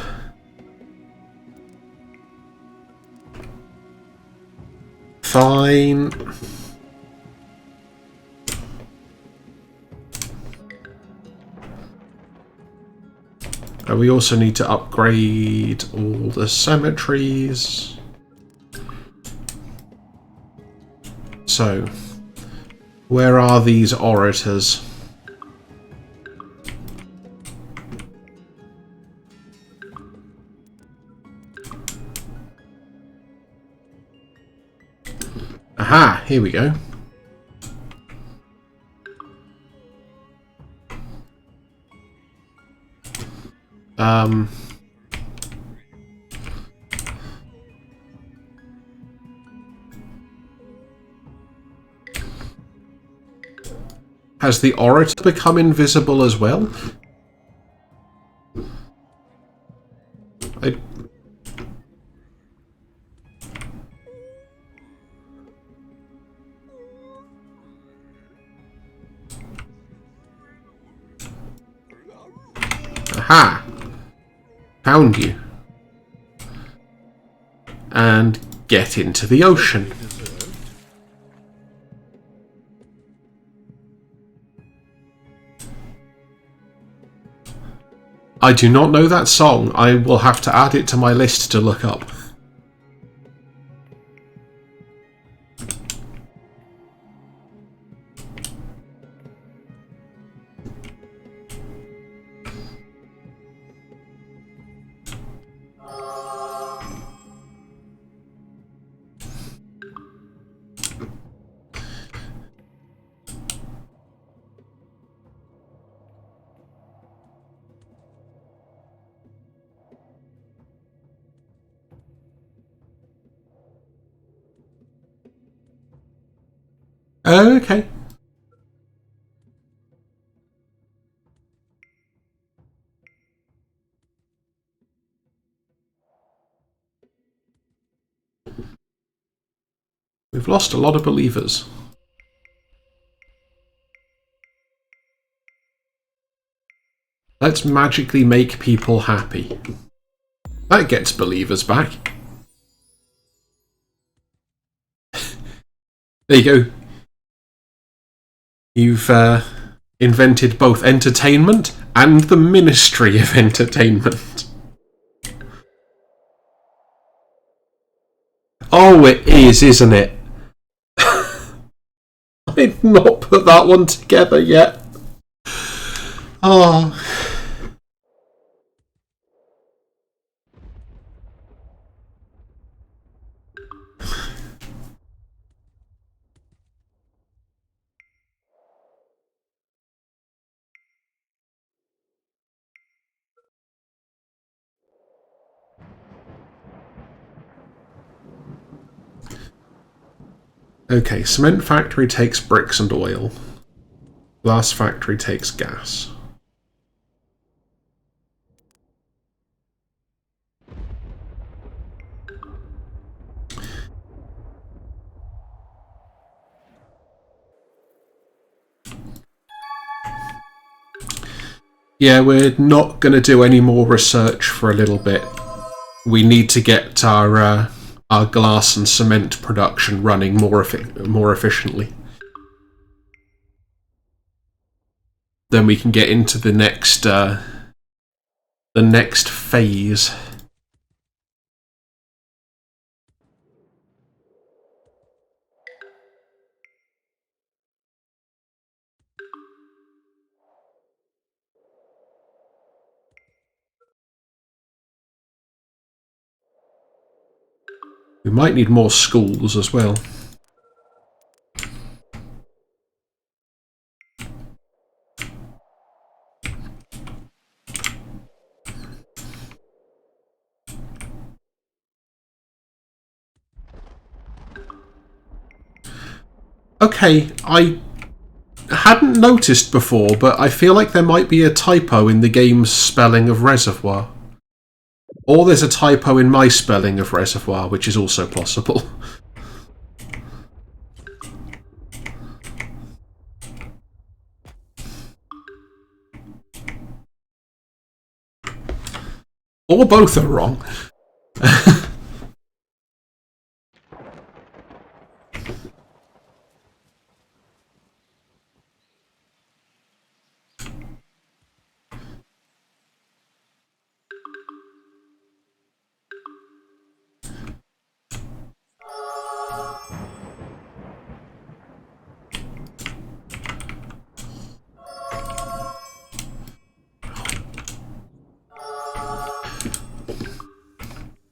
Fine. We also need to upgrade all the cemeteries. So, where are these orators? Aha, here we go. Has the orator become invisible as well? Aha! Found you. And get into the ocean. I do not know that song. I will have to add it to my list to look up. Okay. We've lost a lot of believers. Let's magically make people happy. That gets believers back. There you go. You've invented both entertainment and the Ministry of Entertainment. Oh, it is, isn't it? I've not put that one together yet. Oh. Okay, cement factory takes bricks and oil. Glass factory takes gas. Yeah, we're not going to do any more research for a little bit. We need to get our glass and cement production running more efficiently. Then we can get into the next phase. We might need more schools as well. Okay, I hadn't noticed before, but I feel like there might be a typo in the game's spelling of reservoir. Or there's a typo in my spelling of reservoir, which is also possible. Or both are wrong.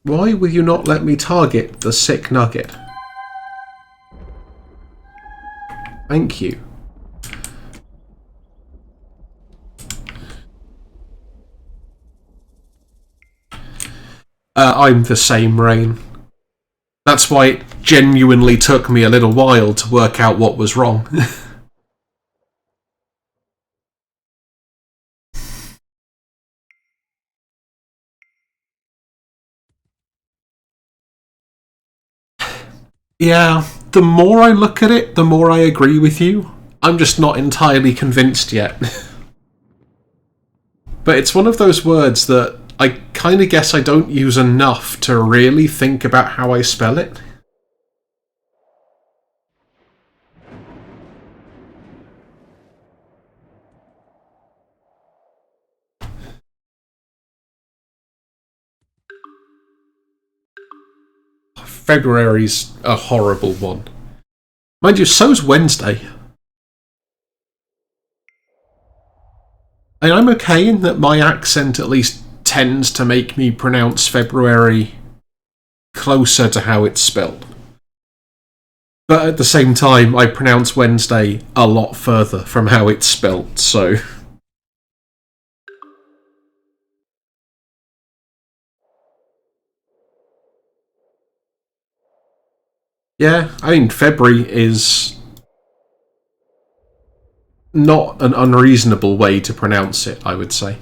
Why will you not let me target the sick nugget? Thank you. I'm the same, Rain. That's why it genuinely took me a little while to work out what was wrong. Yeah, the more I look at it, the more I agree with you. I'm just not entirely convinced yet. But it's one of those words that I kind of guess I don't use enough to really think about how I spell it. February's a horrible one. Mind you, so's Wednesday. And I'm okay in that my accent at least tends to make me pronounce February closer to how it's spelled. But at the same time, I pronounce Wednesday a lot further from how it's spelled, so... Yeah, I mean, February is not an unreasonable way to pronounce it, I would say.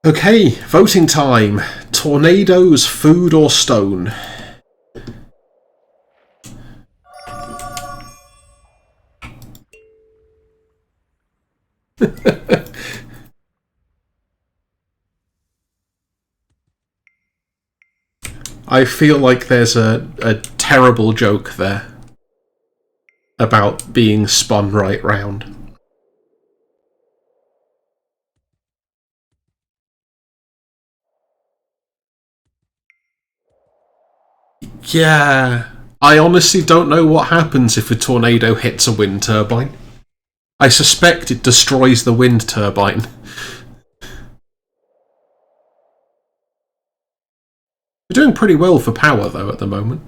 Okay, voting time. Tornadoes, food or stone? I feel like there's a terrible joke there about being spun right round. Yeah. I honestly don't know what happens if a tornado hits a wind turbine. I suspect it destroys the wind turbine. We're doing pretty well for power, though, at the moment.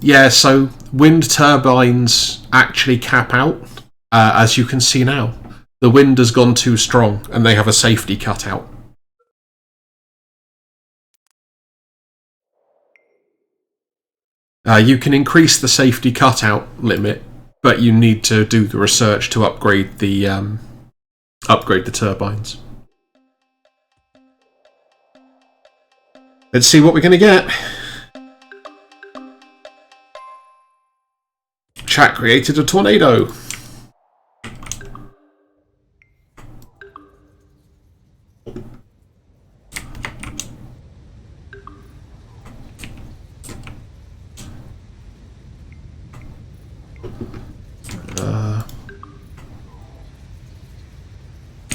Yeah, so wind turbines actually cap out, as you can see now. The wind has gone too strong, and they have a safety cutout. You can increase the safety cutout limit, but you need to do the research to upgrade the turbines. Let's see what we're going to get. Chat created a tornado.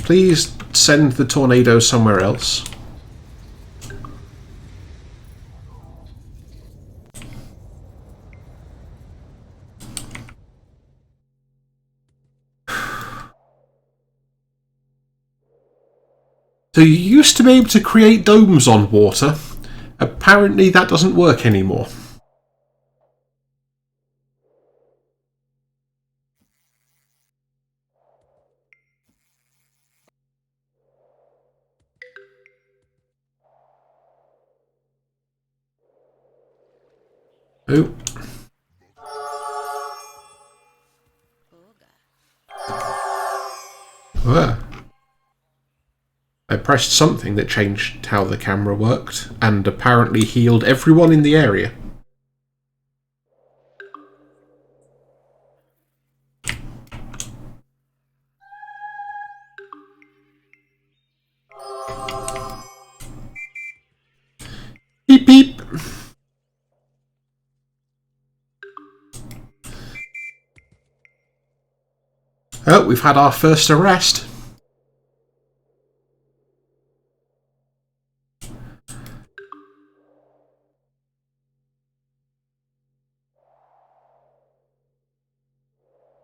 Please send the tornado somewhere else. So you used to be able to create domes on water. Apparently that doesn't work anymore. Oh. Where? I pressed something that changed how the camera worked, and apparently healed everyone in the area. Beep beep! Oh, we've had our first arrest. I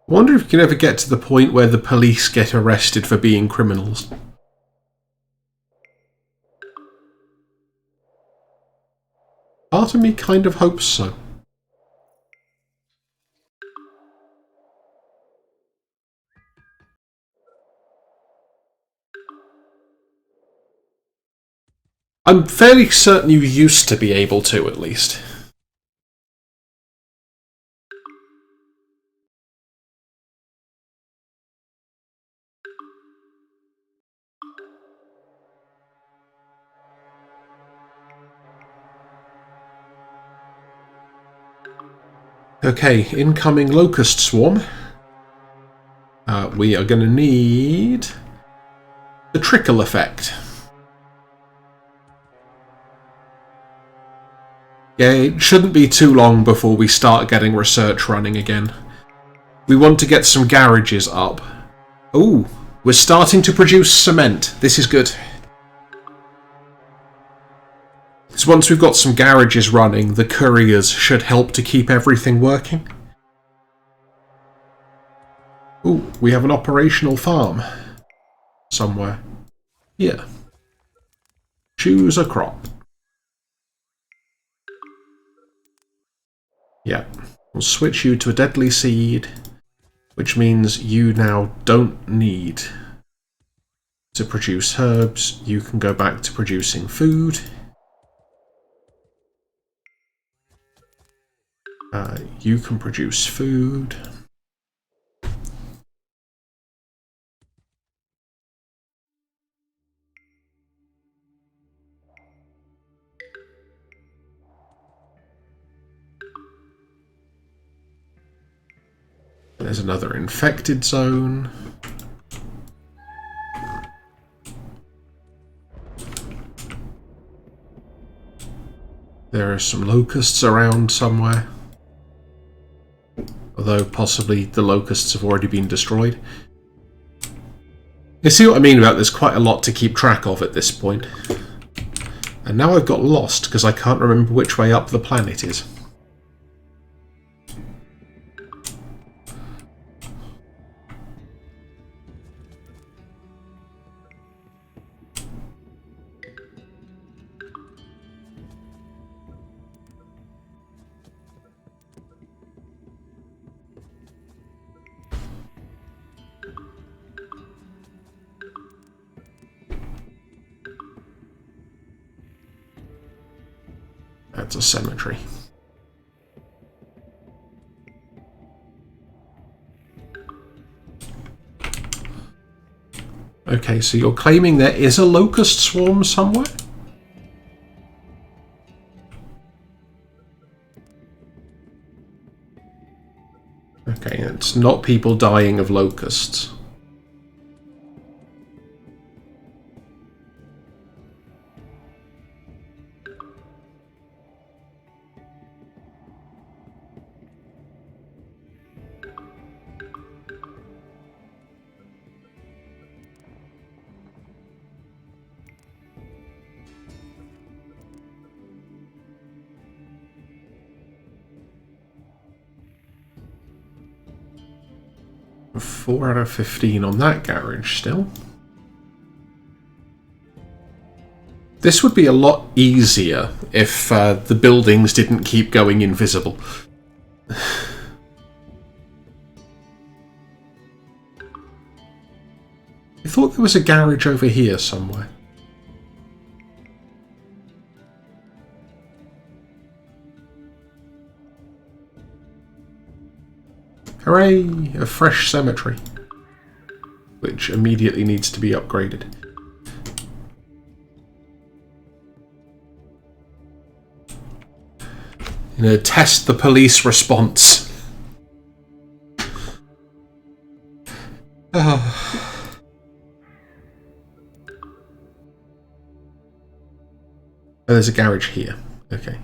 wonder if you can ever get to the point where the police get arrested for being criminals. Part of me kind of hopes so. I'm fairly certain you used to be able to, at least. Okay, incoming locust swarm. We are going to need the trickle effect. Yeah, it shouldn't be too long before we start getting research running again. We want to get some garages up. Ooh, we're starting to produce cement. This is good. Because once we've got some garages running, the couriers should help to keep everything working. Ooh, we have an operational farm. Somewhere. Here. Choose a crop. Yeah. We'll switch you to a deadly seed, which means you now don't need to produce herbs. You can go back to producing food. You can produce food. There's another infected zone. There are some locusts around somewhere. Although possibly the locusts have already been destroyed. You see what I mean about there's quite a lot to keep track of at this point. And now I've got lost because I can't remember which way up the planet is. That's a cemetery. Okay, so you're claiming there is a locust swarm somewhere? Okay, it's not people dying of locusts. Four out of 15 on that garage still. This would be a lot easier if the buildings didn't keep going invisible. I thought there was a garage over here somewhere. Hooray! A fresh cemetery. Which immediately needs to be upgraded. I'm gonna test the police response. Oh, there's a garage here. Okay.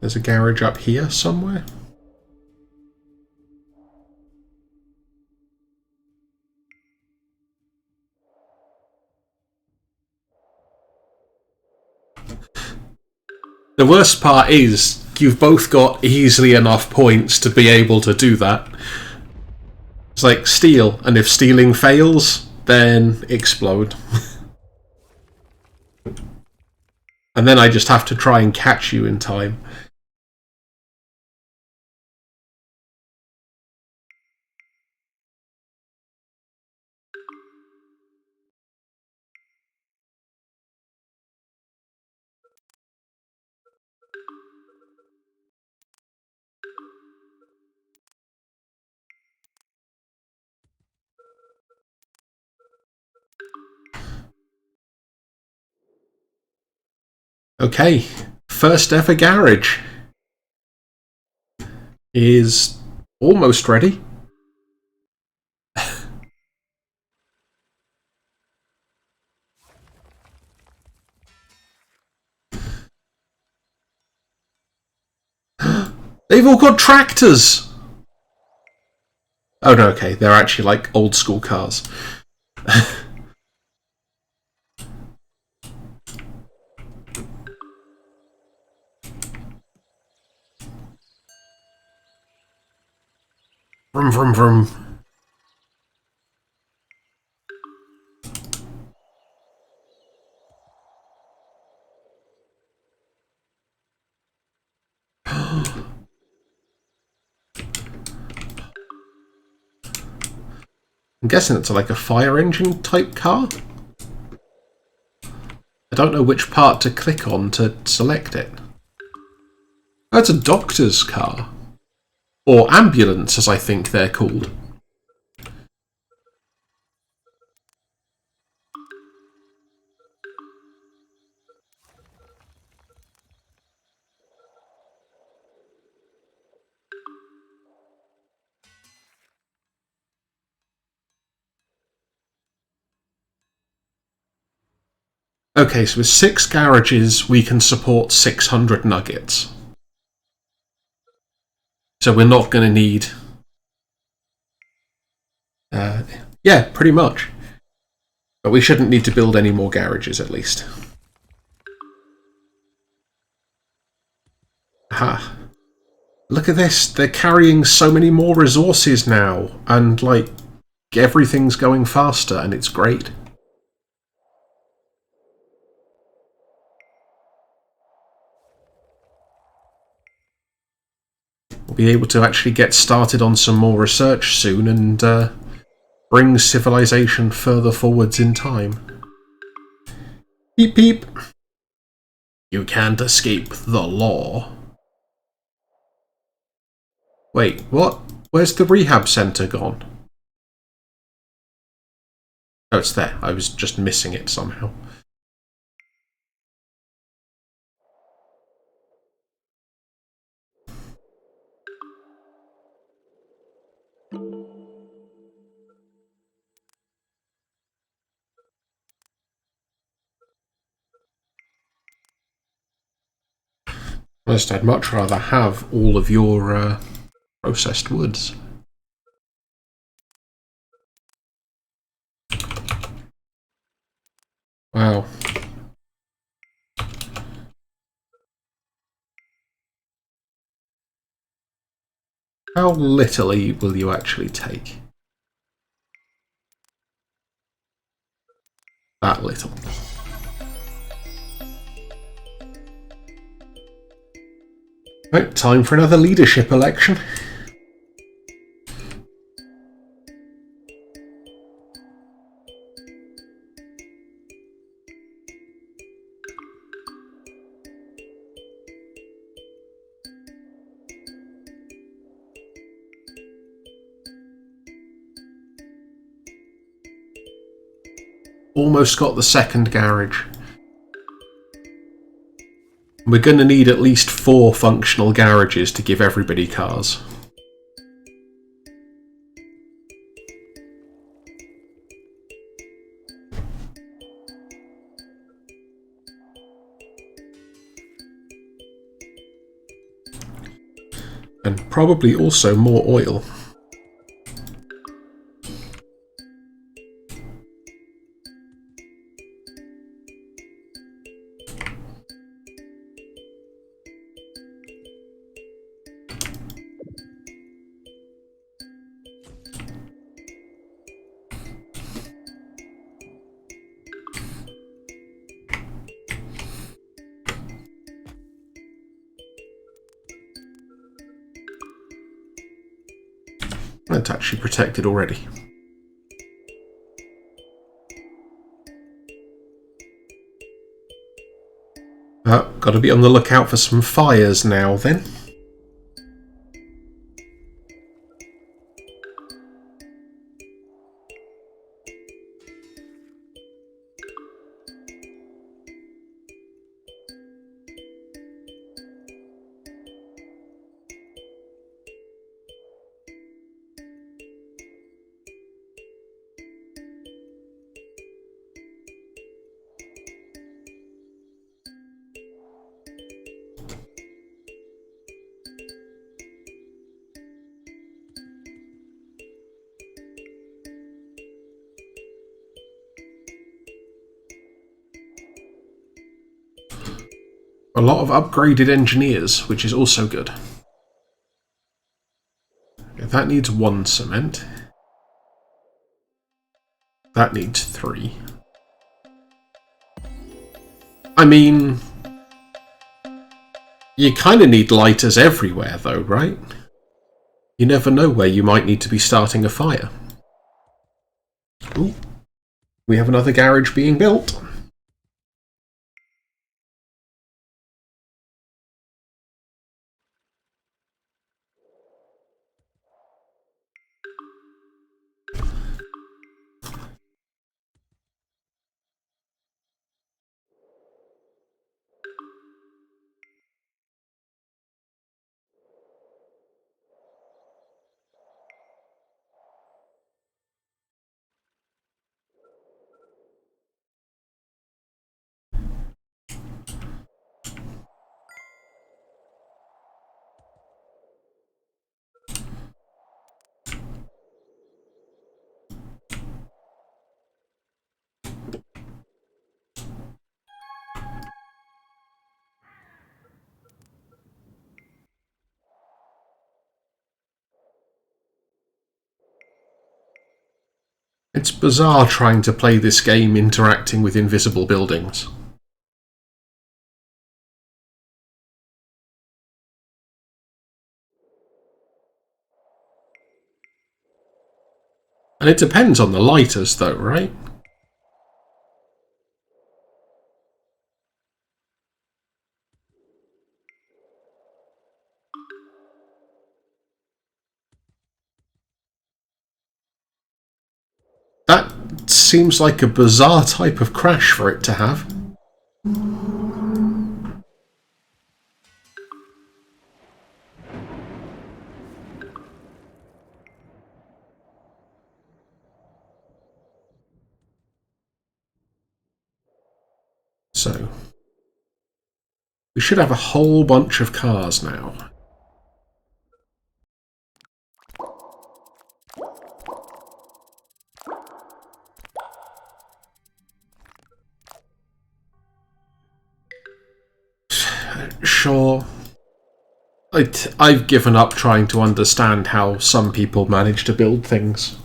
There's a garage up here somewhere. The worst part is you've both got easily enough points to be able to do that. It's like steal, and if stealing fails, then explode. And then I just have to try and catch you in time. Okay, first ever garage is almost ready. They've all got tractors! Oh no, okay, they're actually like old school cars. Vroom vroom vroom. I'm guessing it's like a fire engine type car. I don't know which part to click on to select it. Oh, it's a doctor's car. Or ambulance, as I think they're called. Okay, so with 6 garages, we can support 600 nuggets. So we're not going to need Yeah, pretty much. But we shouldn't need to build any more garages, at least. Aha. Look at this. They're carrying so many more resources now. And, like, everything's going faster, and it's great. We'll be able to actually get started on some more research soon and bring civilization further forwards in time. Beep beep. You can't escape the law. Wait, what? Where's the rehab centre gone? Oh, it's there. I was just missing it somehow. Honest, I'd much rather have all of your processed woods. Wow. How little will you actually take? That little. Right, time for another leadership election. Almost got the second garage. We're going to need at least 4 functional garages to give everybody cars. And probably also more oil. It's actually protected already. Got to be on the lookout for some fires now then. A lot of upgraded engineers, which is also good. Okay, that needs 1 cement. That needs 3. I mean, you kind of need lighters everywhere though, right? You never know where you might need to be starting a fire. Ooh, we have another garage being built. It's bizarre trying to play this game interacting with invisible buildings. And it depends on the lighters though, right? That seems like a bizarre type of crash for it to have. So, we should have a whole bunch of cars now. Sure. I've given up trying to understand how some people manage to build things.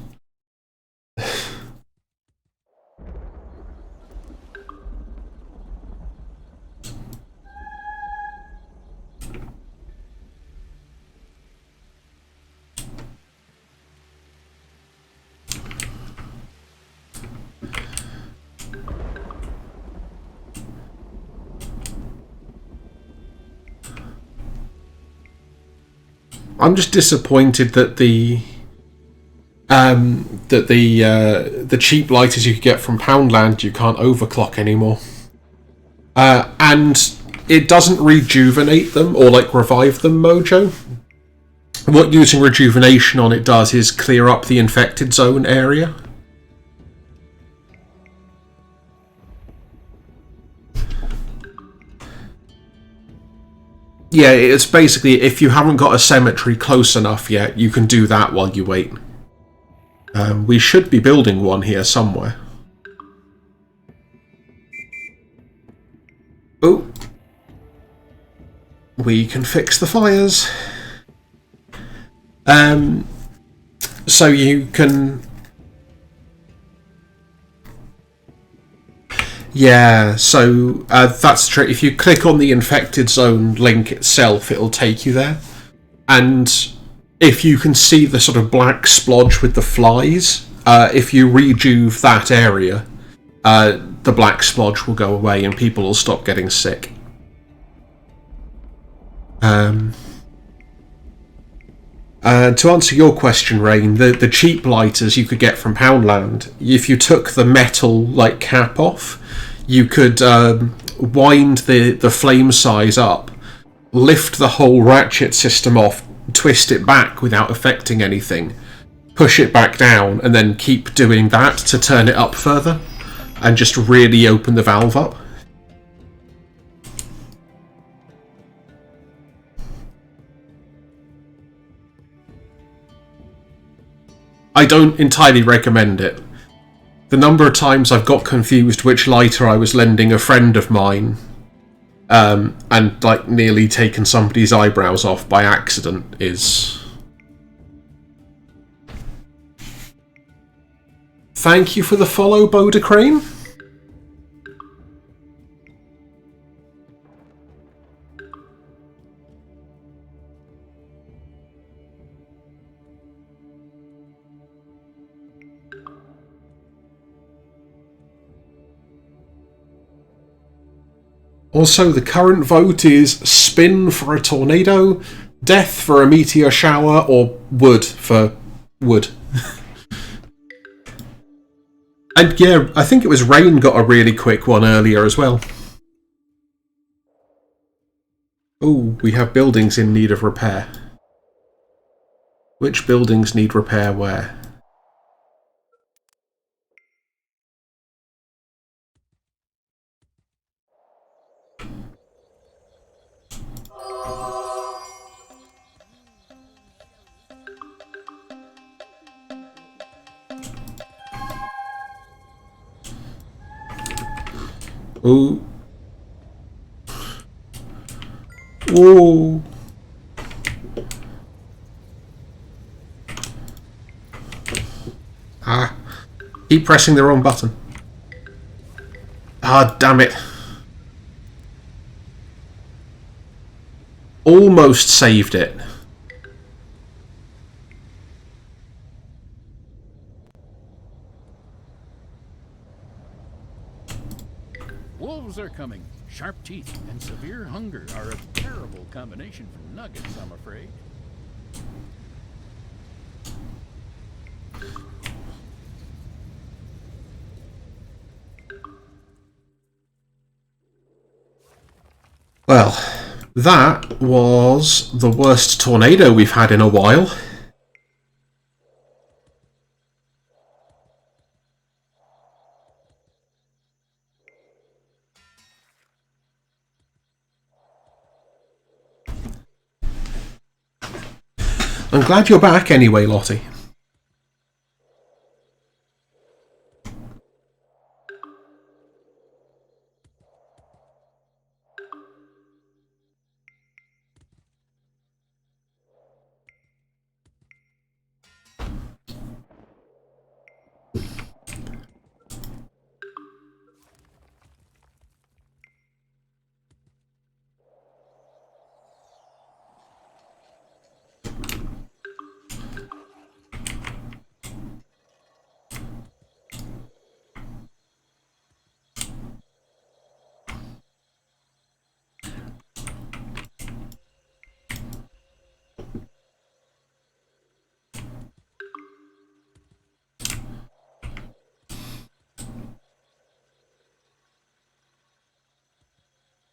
I'm just disappointed that the cheap lighters you could get from Poundland you can't overclock anymore, and it doesn't rejuvenate them or like revive them. Mojo, what using rejuvenation on it does is clear up the infected zone area. Yeah, it's basically if you haven't got a cemetery close enough yet, you can do that while you wait. We should be building one here somewhere. Oh. We can fix the fires. So you can... Yeah, so that's true. If you click on the infected zone link itself, it'll take you there. And if you can see the sort of black splodge with the flies, if you rejuve that area, the black splodge will go away and people will stop getting sick. To answer your question, Rain, the cheap lighters you could get from Poundland, if you took the metal like cap off, you could wind the flame size up, lift the whole ratchet system off, twist it back without affecting anything, push it back down, and then keep doing that to turn it up further, and just really open the valve up. I don't entirely recommend it. The number of times I've got confused which lighter I was lending a friend of mine, and like nearly taken somebody's eyebrows off by accident is... Thank you for the follow, Boda Crane. Also, the current vote is spin for a tornado, death for a meteor shower, or wood for wood. And yeah, I think it was Rain got a really quick one earlier as well. Oh, we have buildings in need of repair. Which buildings need repair where? Ooh. Whoa. Ah. Keep pressing the wrong button. Ah, damn it. Almost saved it. Wolves are coming. Sharp teeth and severe hunger are a terrible combination for nuggets, I'm afraid. Well, that was the worst tornado we've had in a while. I'm glad you're back anyway, Lottie.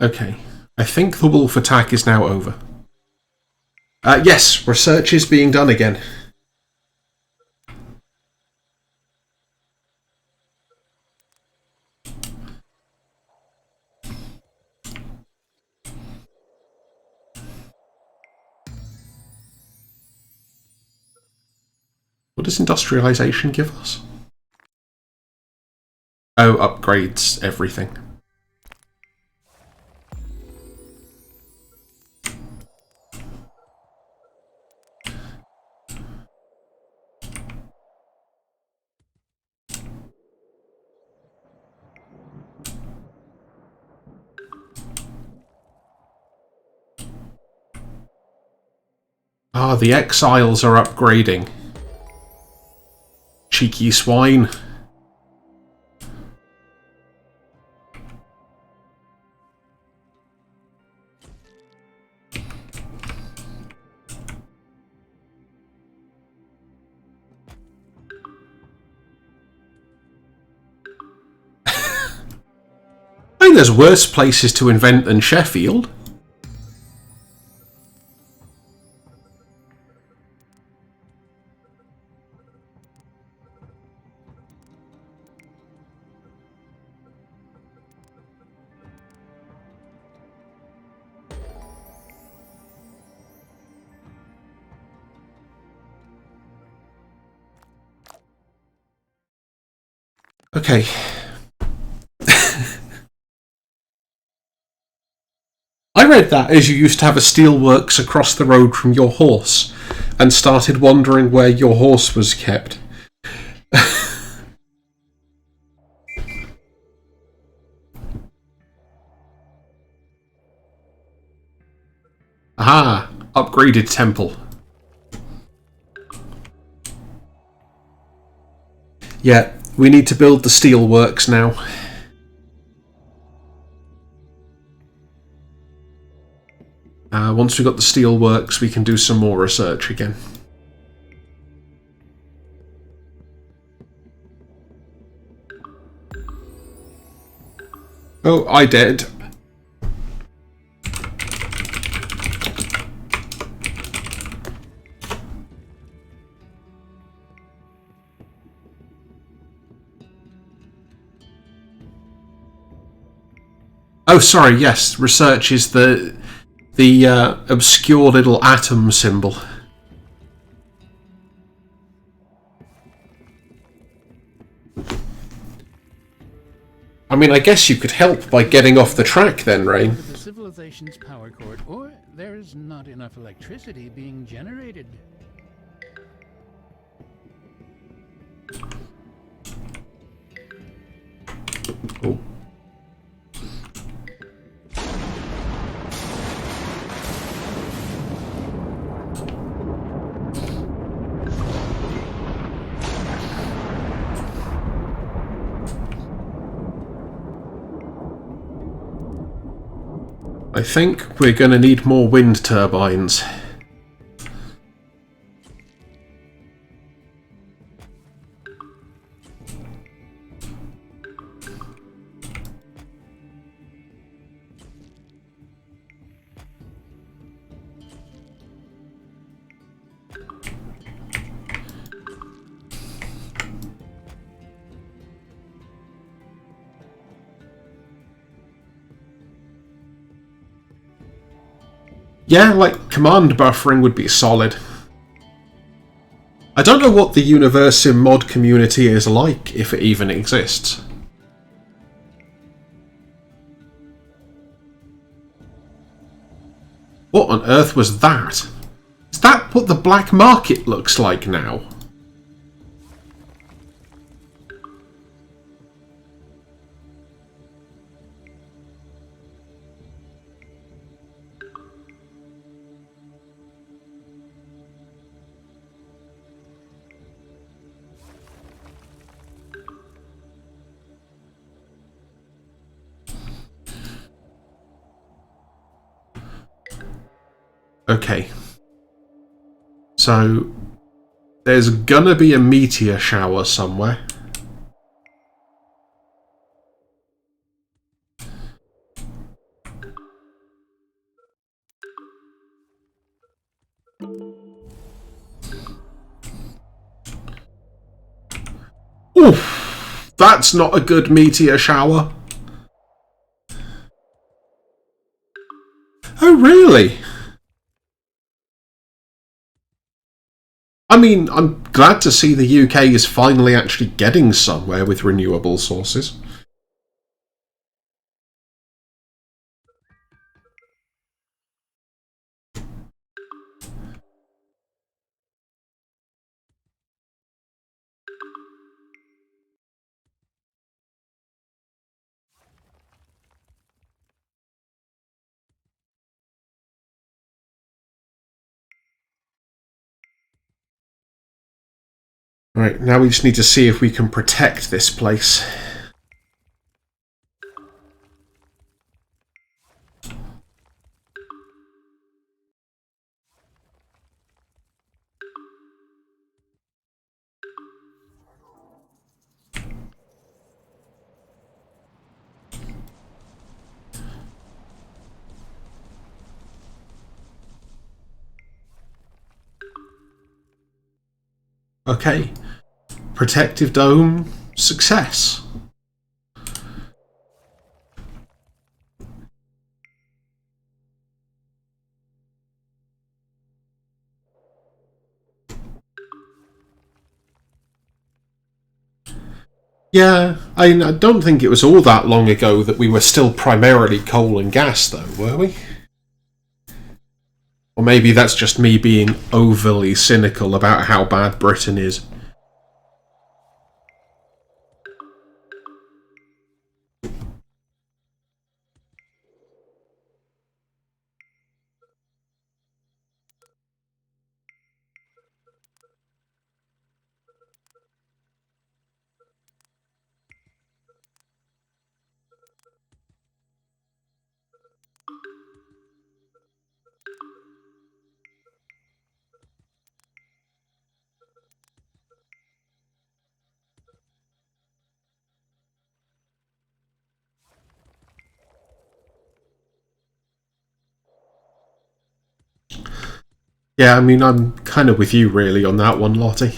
Okay, I think the wolf attack is now over. Yes, research is being done again. What does industrialisation give us? Oh, upgrades everything. Ah, the exiles are upgrading. Cheeky swine. I think there's worse places to invent than Sheffield. Okay. I read that as you used to have a steelworks across the road from your horse and started wondering where your horse was kept. Aha! Upgraded temple. Yeah, we need to build the steelworks now. Once we've got the steelworks, we can do some more research again. Oh, I did. Oh, sorry, yes, research is the obscure little atom symbol. I mean, I guess you could help by getting off the track then, Rain. The civilization's power cord, or there's not enough electricity being generated. I think we're going to need more wind turbines. Yeah, like, command buffering would be solid. I don't know what the Universim mod community is like, if it even exists. What on earth was that? Is that what the black market looks like now? Okay. So, there's gonna be a meteor shower somewhere. Oof! That's not a good meteor shower. Oh, really? I mean, I'm glad to see the UK is finally actually getting somewhere with renewable sources. Right, now we just need to see if we can protect this place. Okay. Protective dome, success. Yeah, I don't think it was all that long ago that we were still primarily coal and gas, though, were we? Or maybe that's just me being overly cynical about how bad Britain is. Yeah, I mean, I'm kind of with you, really, on that one, Lottie.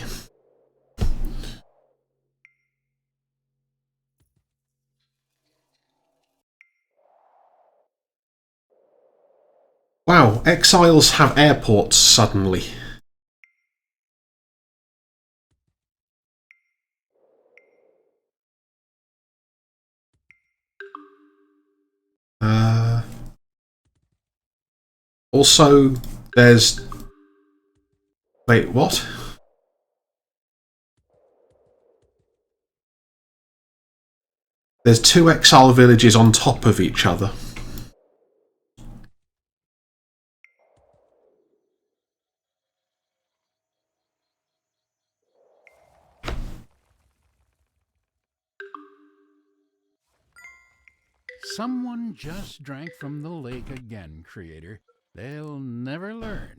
Wow, exiles have airports suddenly. Also, there's... Wait, what? There's two exile villages on top of each other. Someone just drank from the lake again, Creator. They'll never learn.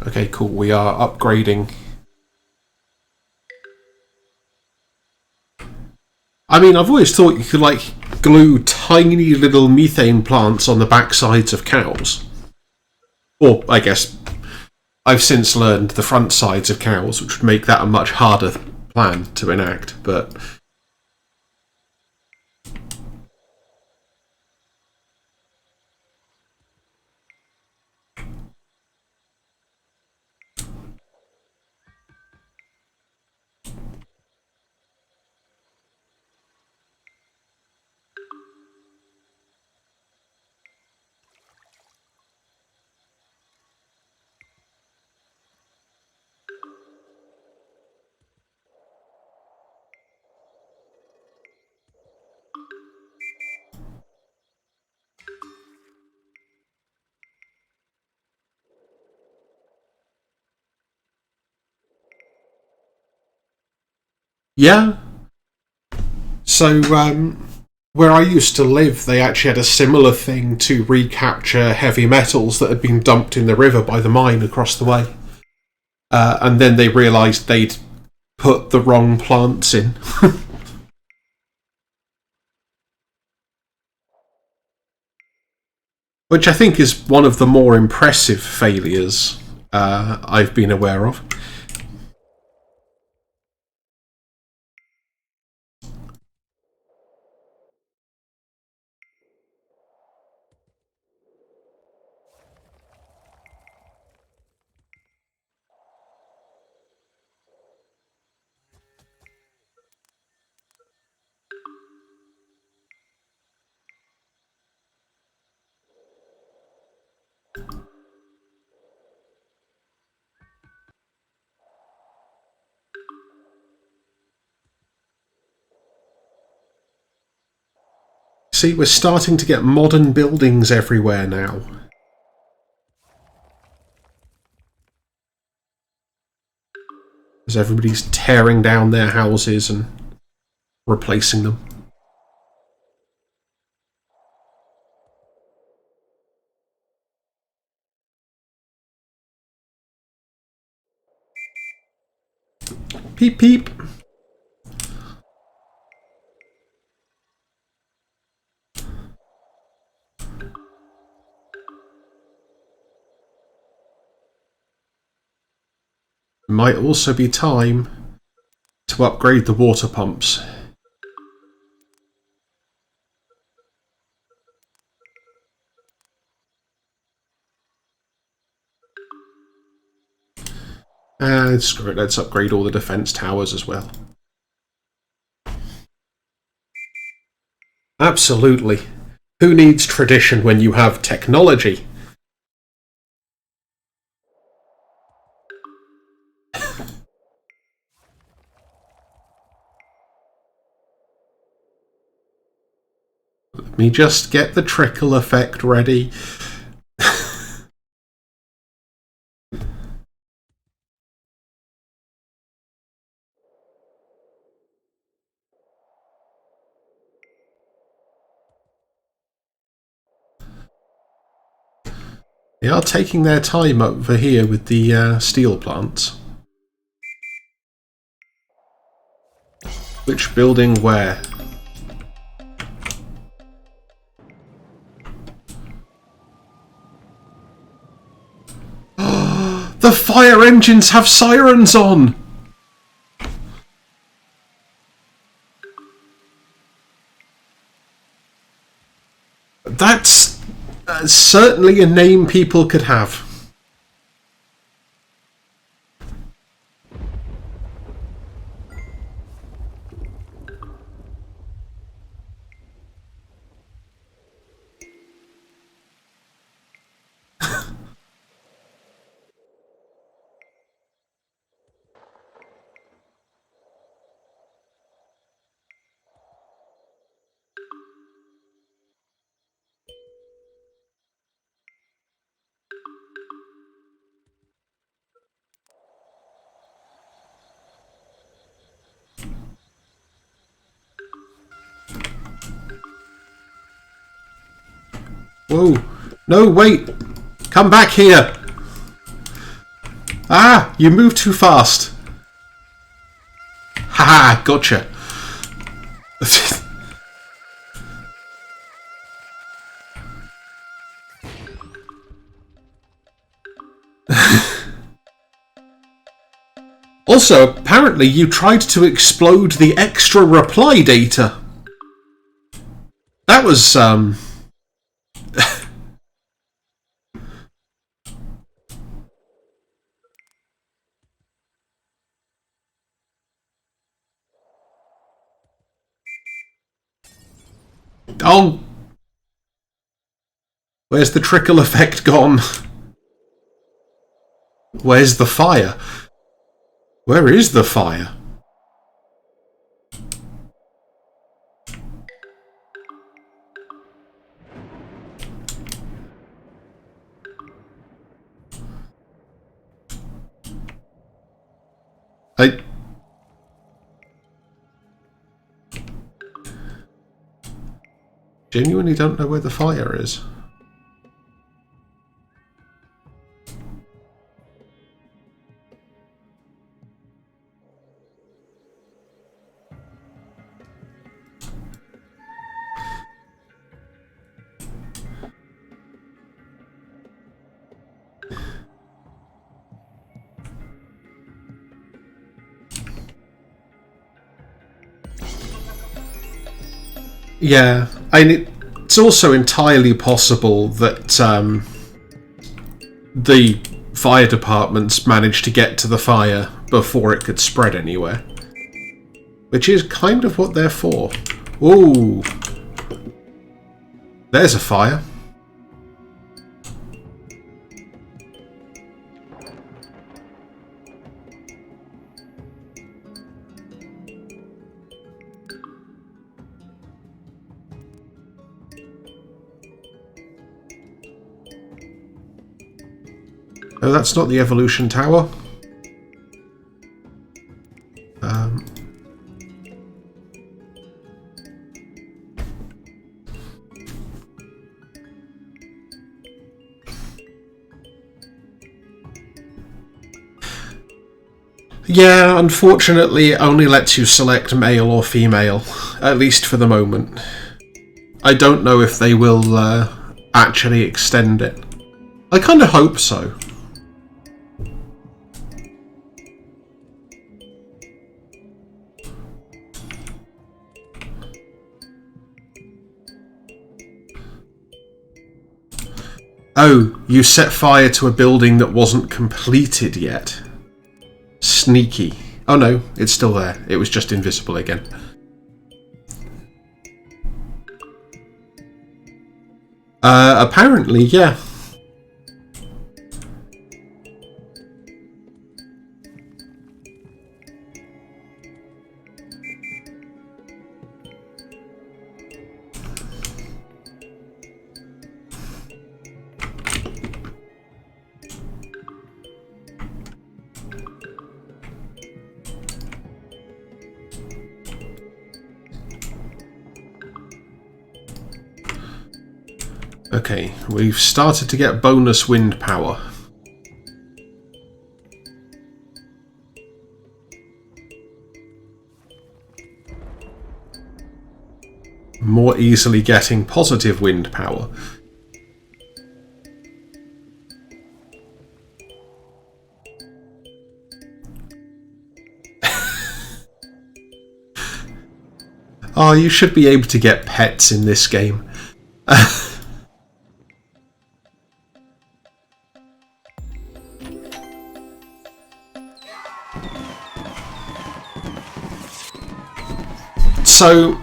Okay, cool. We are upgrading. I mean, I've always thought you could, like, glue tiny little methane plants on the backsides of cows. Or, I guess, I've since learned the front sides of cows, which would make that a much harder plan to enact, but... Yeah. So, where I used to live, they actually had a similar thing to recapture heavy metals that had been dumped in the river by the mine across the way. And then they realised they'd put the wrong plants in. Which I think is one of the more impressive failures I've been aware of. See, we're starting to get modern buildings everywhere now. As everybody's tearing down their houses and replacing them. Peep peep. Might also be time to upgrade the water pumps. And screw it, let's upgrade all the defence towers as well. Absolutely. Who needs tradition when you have technology? Let me just get the trickle effect ready. They are taking their time over here with the steel plants. Which building where? The fire engines have sirens on! That's Certainly a name people could have. Whoa. No, wait. Come back here. Ah, you moved too fast. Haha, gotcha. Also, apparently you tried to explode the extra reply data. That was, Oh! Where's the trickle effect gone? Where's the fire? Where is the fire? I genuinely don't know where the fire is. Yeah, it's also entirely possible that the fire departments managed to get to the fire before it could spread anywhere. Which is kind of what they're for. Ooh. There's a fire. Oh, that's not the evolution tower. Yeah, unfortunately it only lets you select male or female, at least for the moment. I don't know if they will actually extend it. I kind of hope so. Oh, you set fire to a building that wasn't completed yet. Sneaky. Oh no, it's still there. It was just invisible again. Apparently, yeah. Okay, we've started to get bonus wind power. More easily getting positive wind power. Oh, you should be able to get pets in this game. So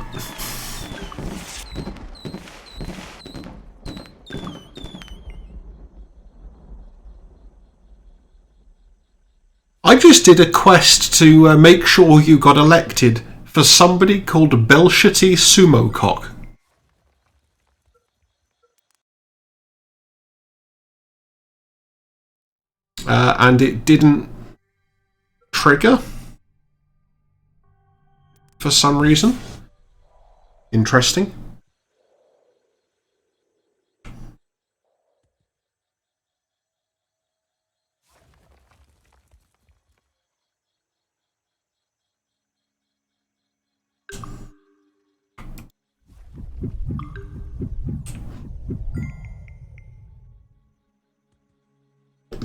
I just did a quest to make sure you got elected for somebody called Belshity Sumocock. And it didn't trigger for some reason. Interesting.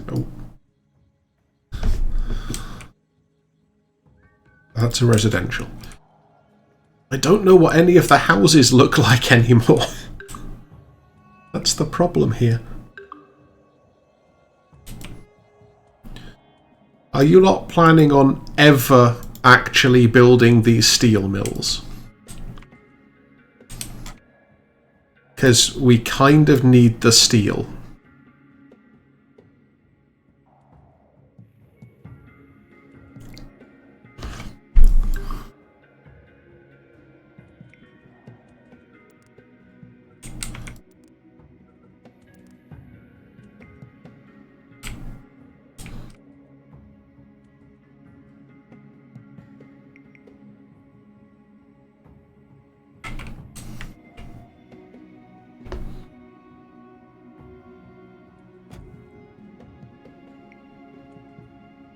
Oh. That's a residential. I don't know what any of the houses look like anymore. That's the problem here. Are you not planning on ever actually building these steel mills? Because we kind of need the steel.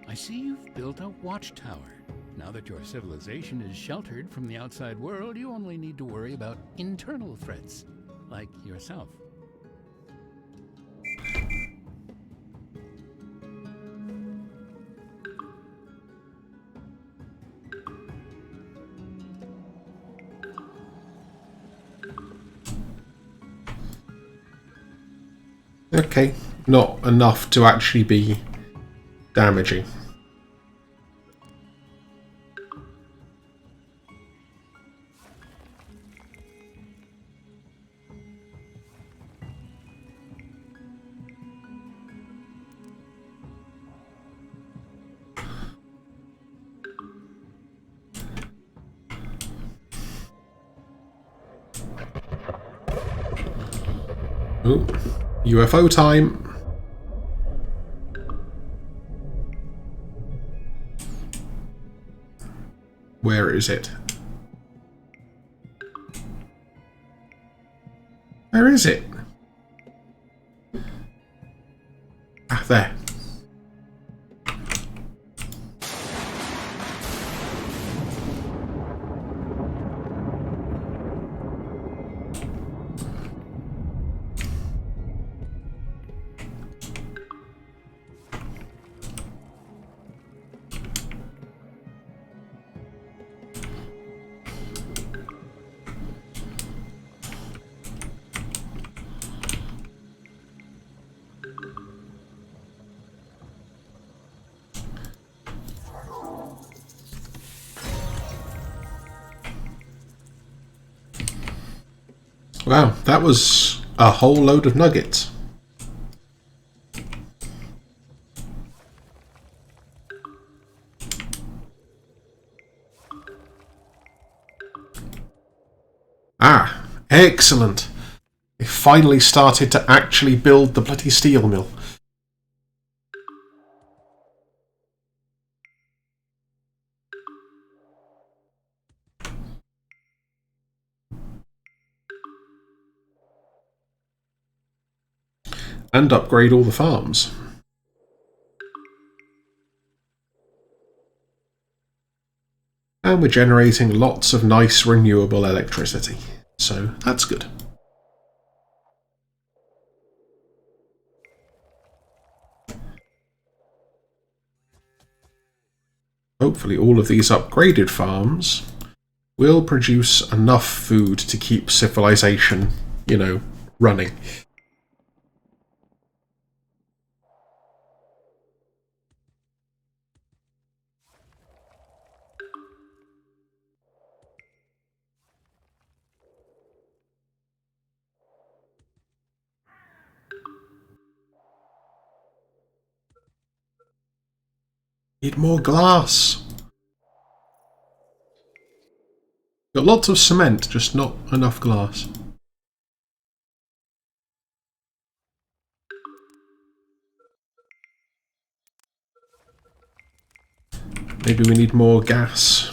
I see you've built a watchtower. Now that your civilization is sheltered from the outside world, you only need to worry about internal threats, like yourself. Okay, not enough to actually be damaging. Ooh, UFO time. Where is it? Where is it? Ah, there. Wow, that was a whole load of nuggets. Ah, excellent. They finally started to actually build the bloody steel mill. And upgrade all the farms. And we're generating lots of nice renewable electricity. So that's good. Hopefully all of these upgraded farms will produce enough food to keep civilization, you know, running. Need more glass. Got lots of cement, just not enough glass. Maybe we need more gas.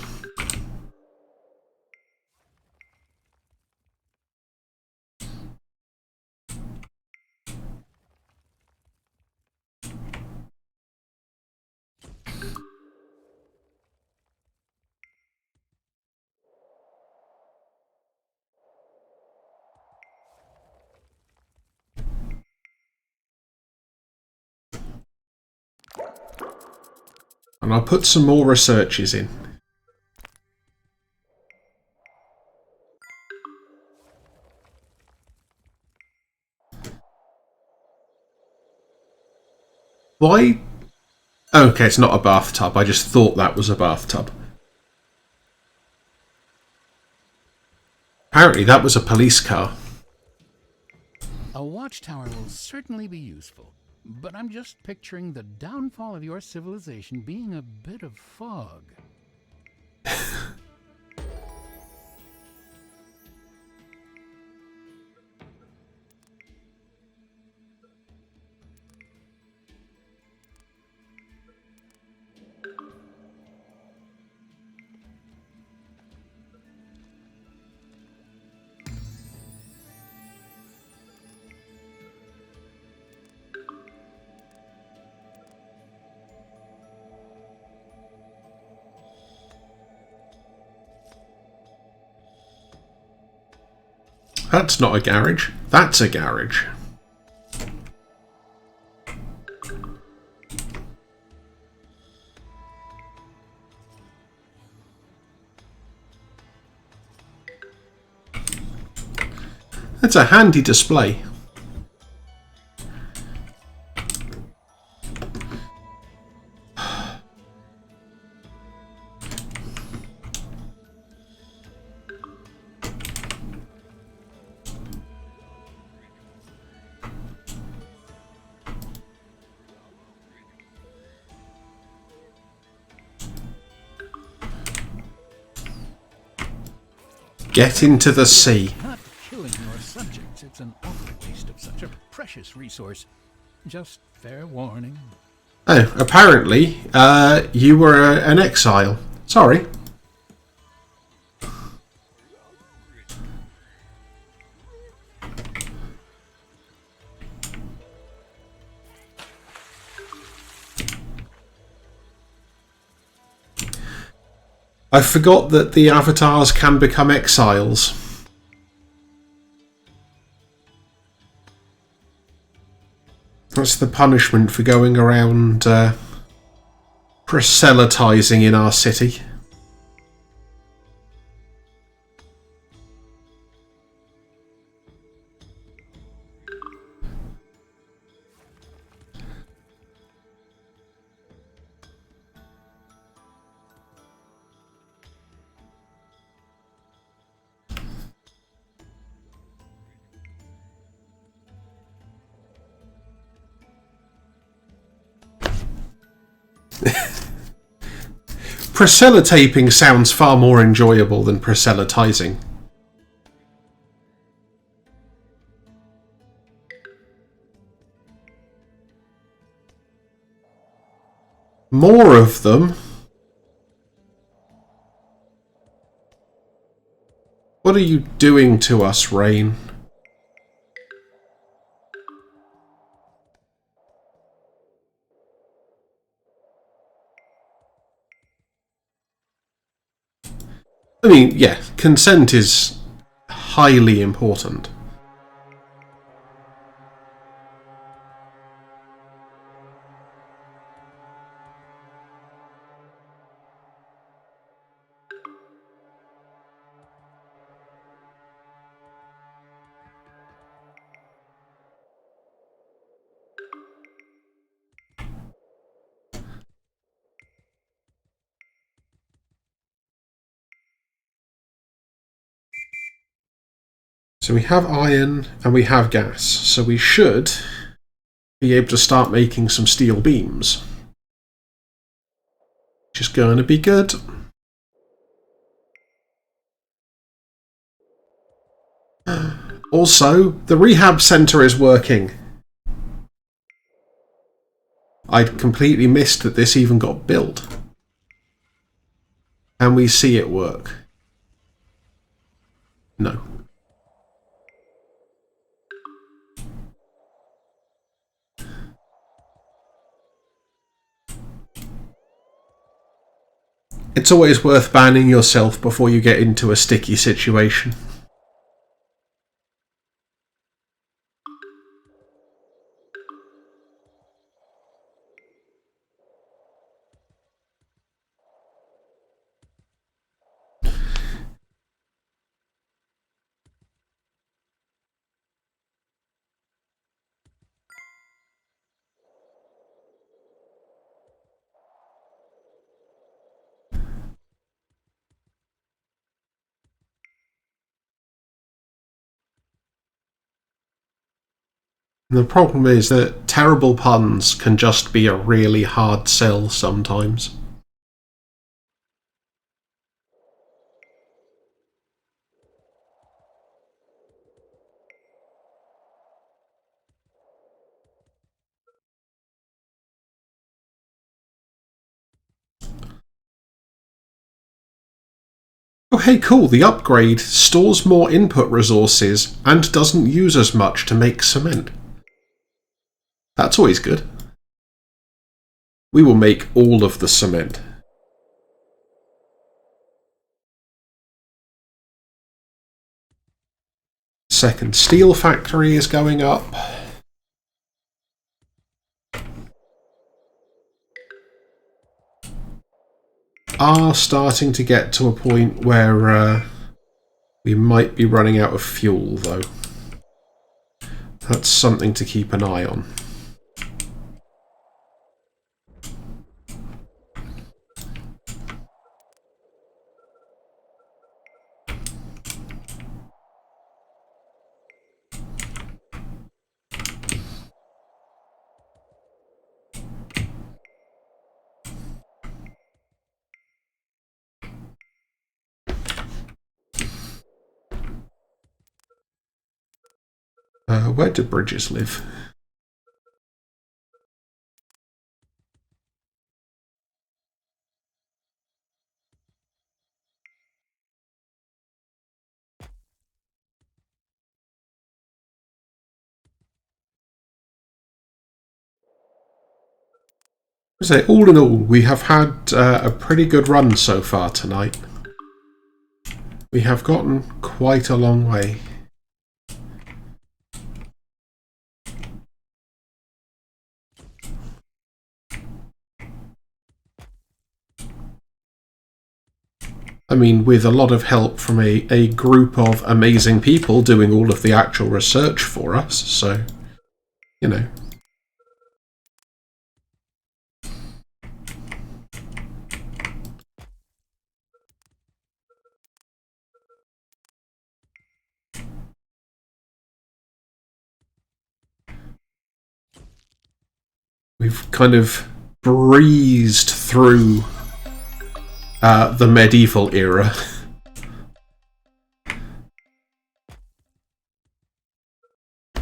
And I'll put some more researches in. Why? Okay, it's not a bathtub. I just thought that was a bathtub. Apparently that was a police car. A watchtower will certainly be useful, but I'm just picturing the downfall of your civilization being a bit of fog. That's not a garage. That's a garage. That's a handy display. Get into the sea. Not killing your subjects. It's an awful waste of such a precious resource. Just fair warning. Oh, apparently, you were an exile. Sorry. I forgot that the avatars can become exiles. That's the punishment for going around proselytizing in our city. Proselytaping sounds far more enjoyable than proselytizing. More of them? What are you doing to us, Rain? I mean, yeah, consent is highly important. So we have iron and we have gas, so we should be able to start making some steel beams. which is going to be good. Also, the rehab centre is working. I'd completely missed that this even got built. Can we see it work? No. It's always worth banning yourself before you get into a sticky situation. The problem is that terrible puns can just be a really hard sell sometimes. Oh hey cool, the upgrade stores more input resources and doesn't use as much to make cement. That's always good. We will make all of the cement. Second steel factory is going up. Are starting to get to a point where we might be running out of fuel, though. That's something to keep an eye on. Where do bridges live? So all in all, we have had a pretty good run so far tonight. We have gotten quite a long way. I mean, with a lot of help from a group of amazing people doing all of the actual research for us, so, you know. We've kind of breezed through the medieval era.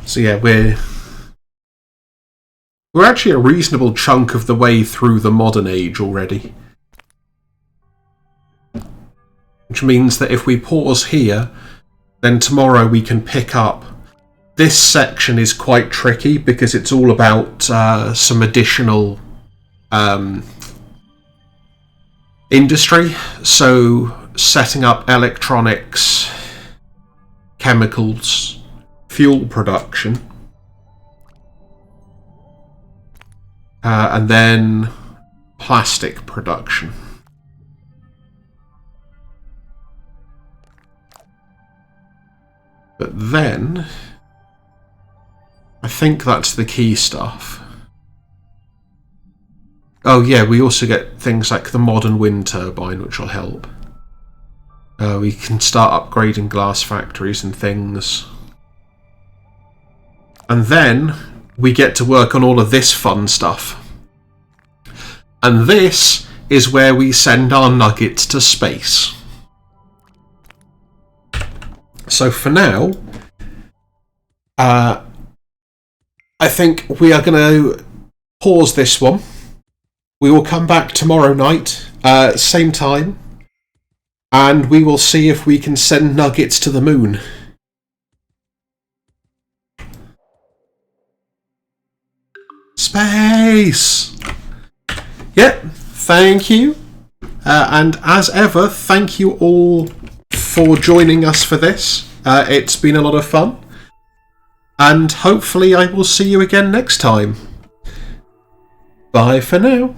So yeah, we're actually a reasonable chunk of the way through the modern age already. Which means that if we pause here, then tomorrow we can pick up. This section is quite tricky because it's all about some additional industry. So setting up electronics, chemicals, fuel production, and then plastic production. But then I think that's the key stuff. Oh yeah, we also get things like the modern wind turbine, which will help. We can start upgrading glass factories and things. And then we get to work on all of this fun stuff. And this is where we send our nuggets to space. So for now, I think we are going to pause this one. We will come back tomorrow night, same time, and we will see if we can send nuggets to the moon. Space! Yep, thank you. And as ever, thank you all for joining us for this. It's been a lot of fun. And hopefully I will see you again next time. Bye for now.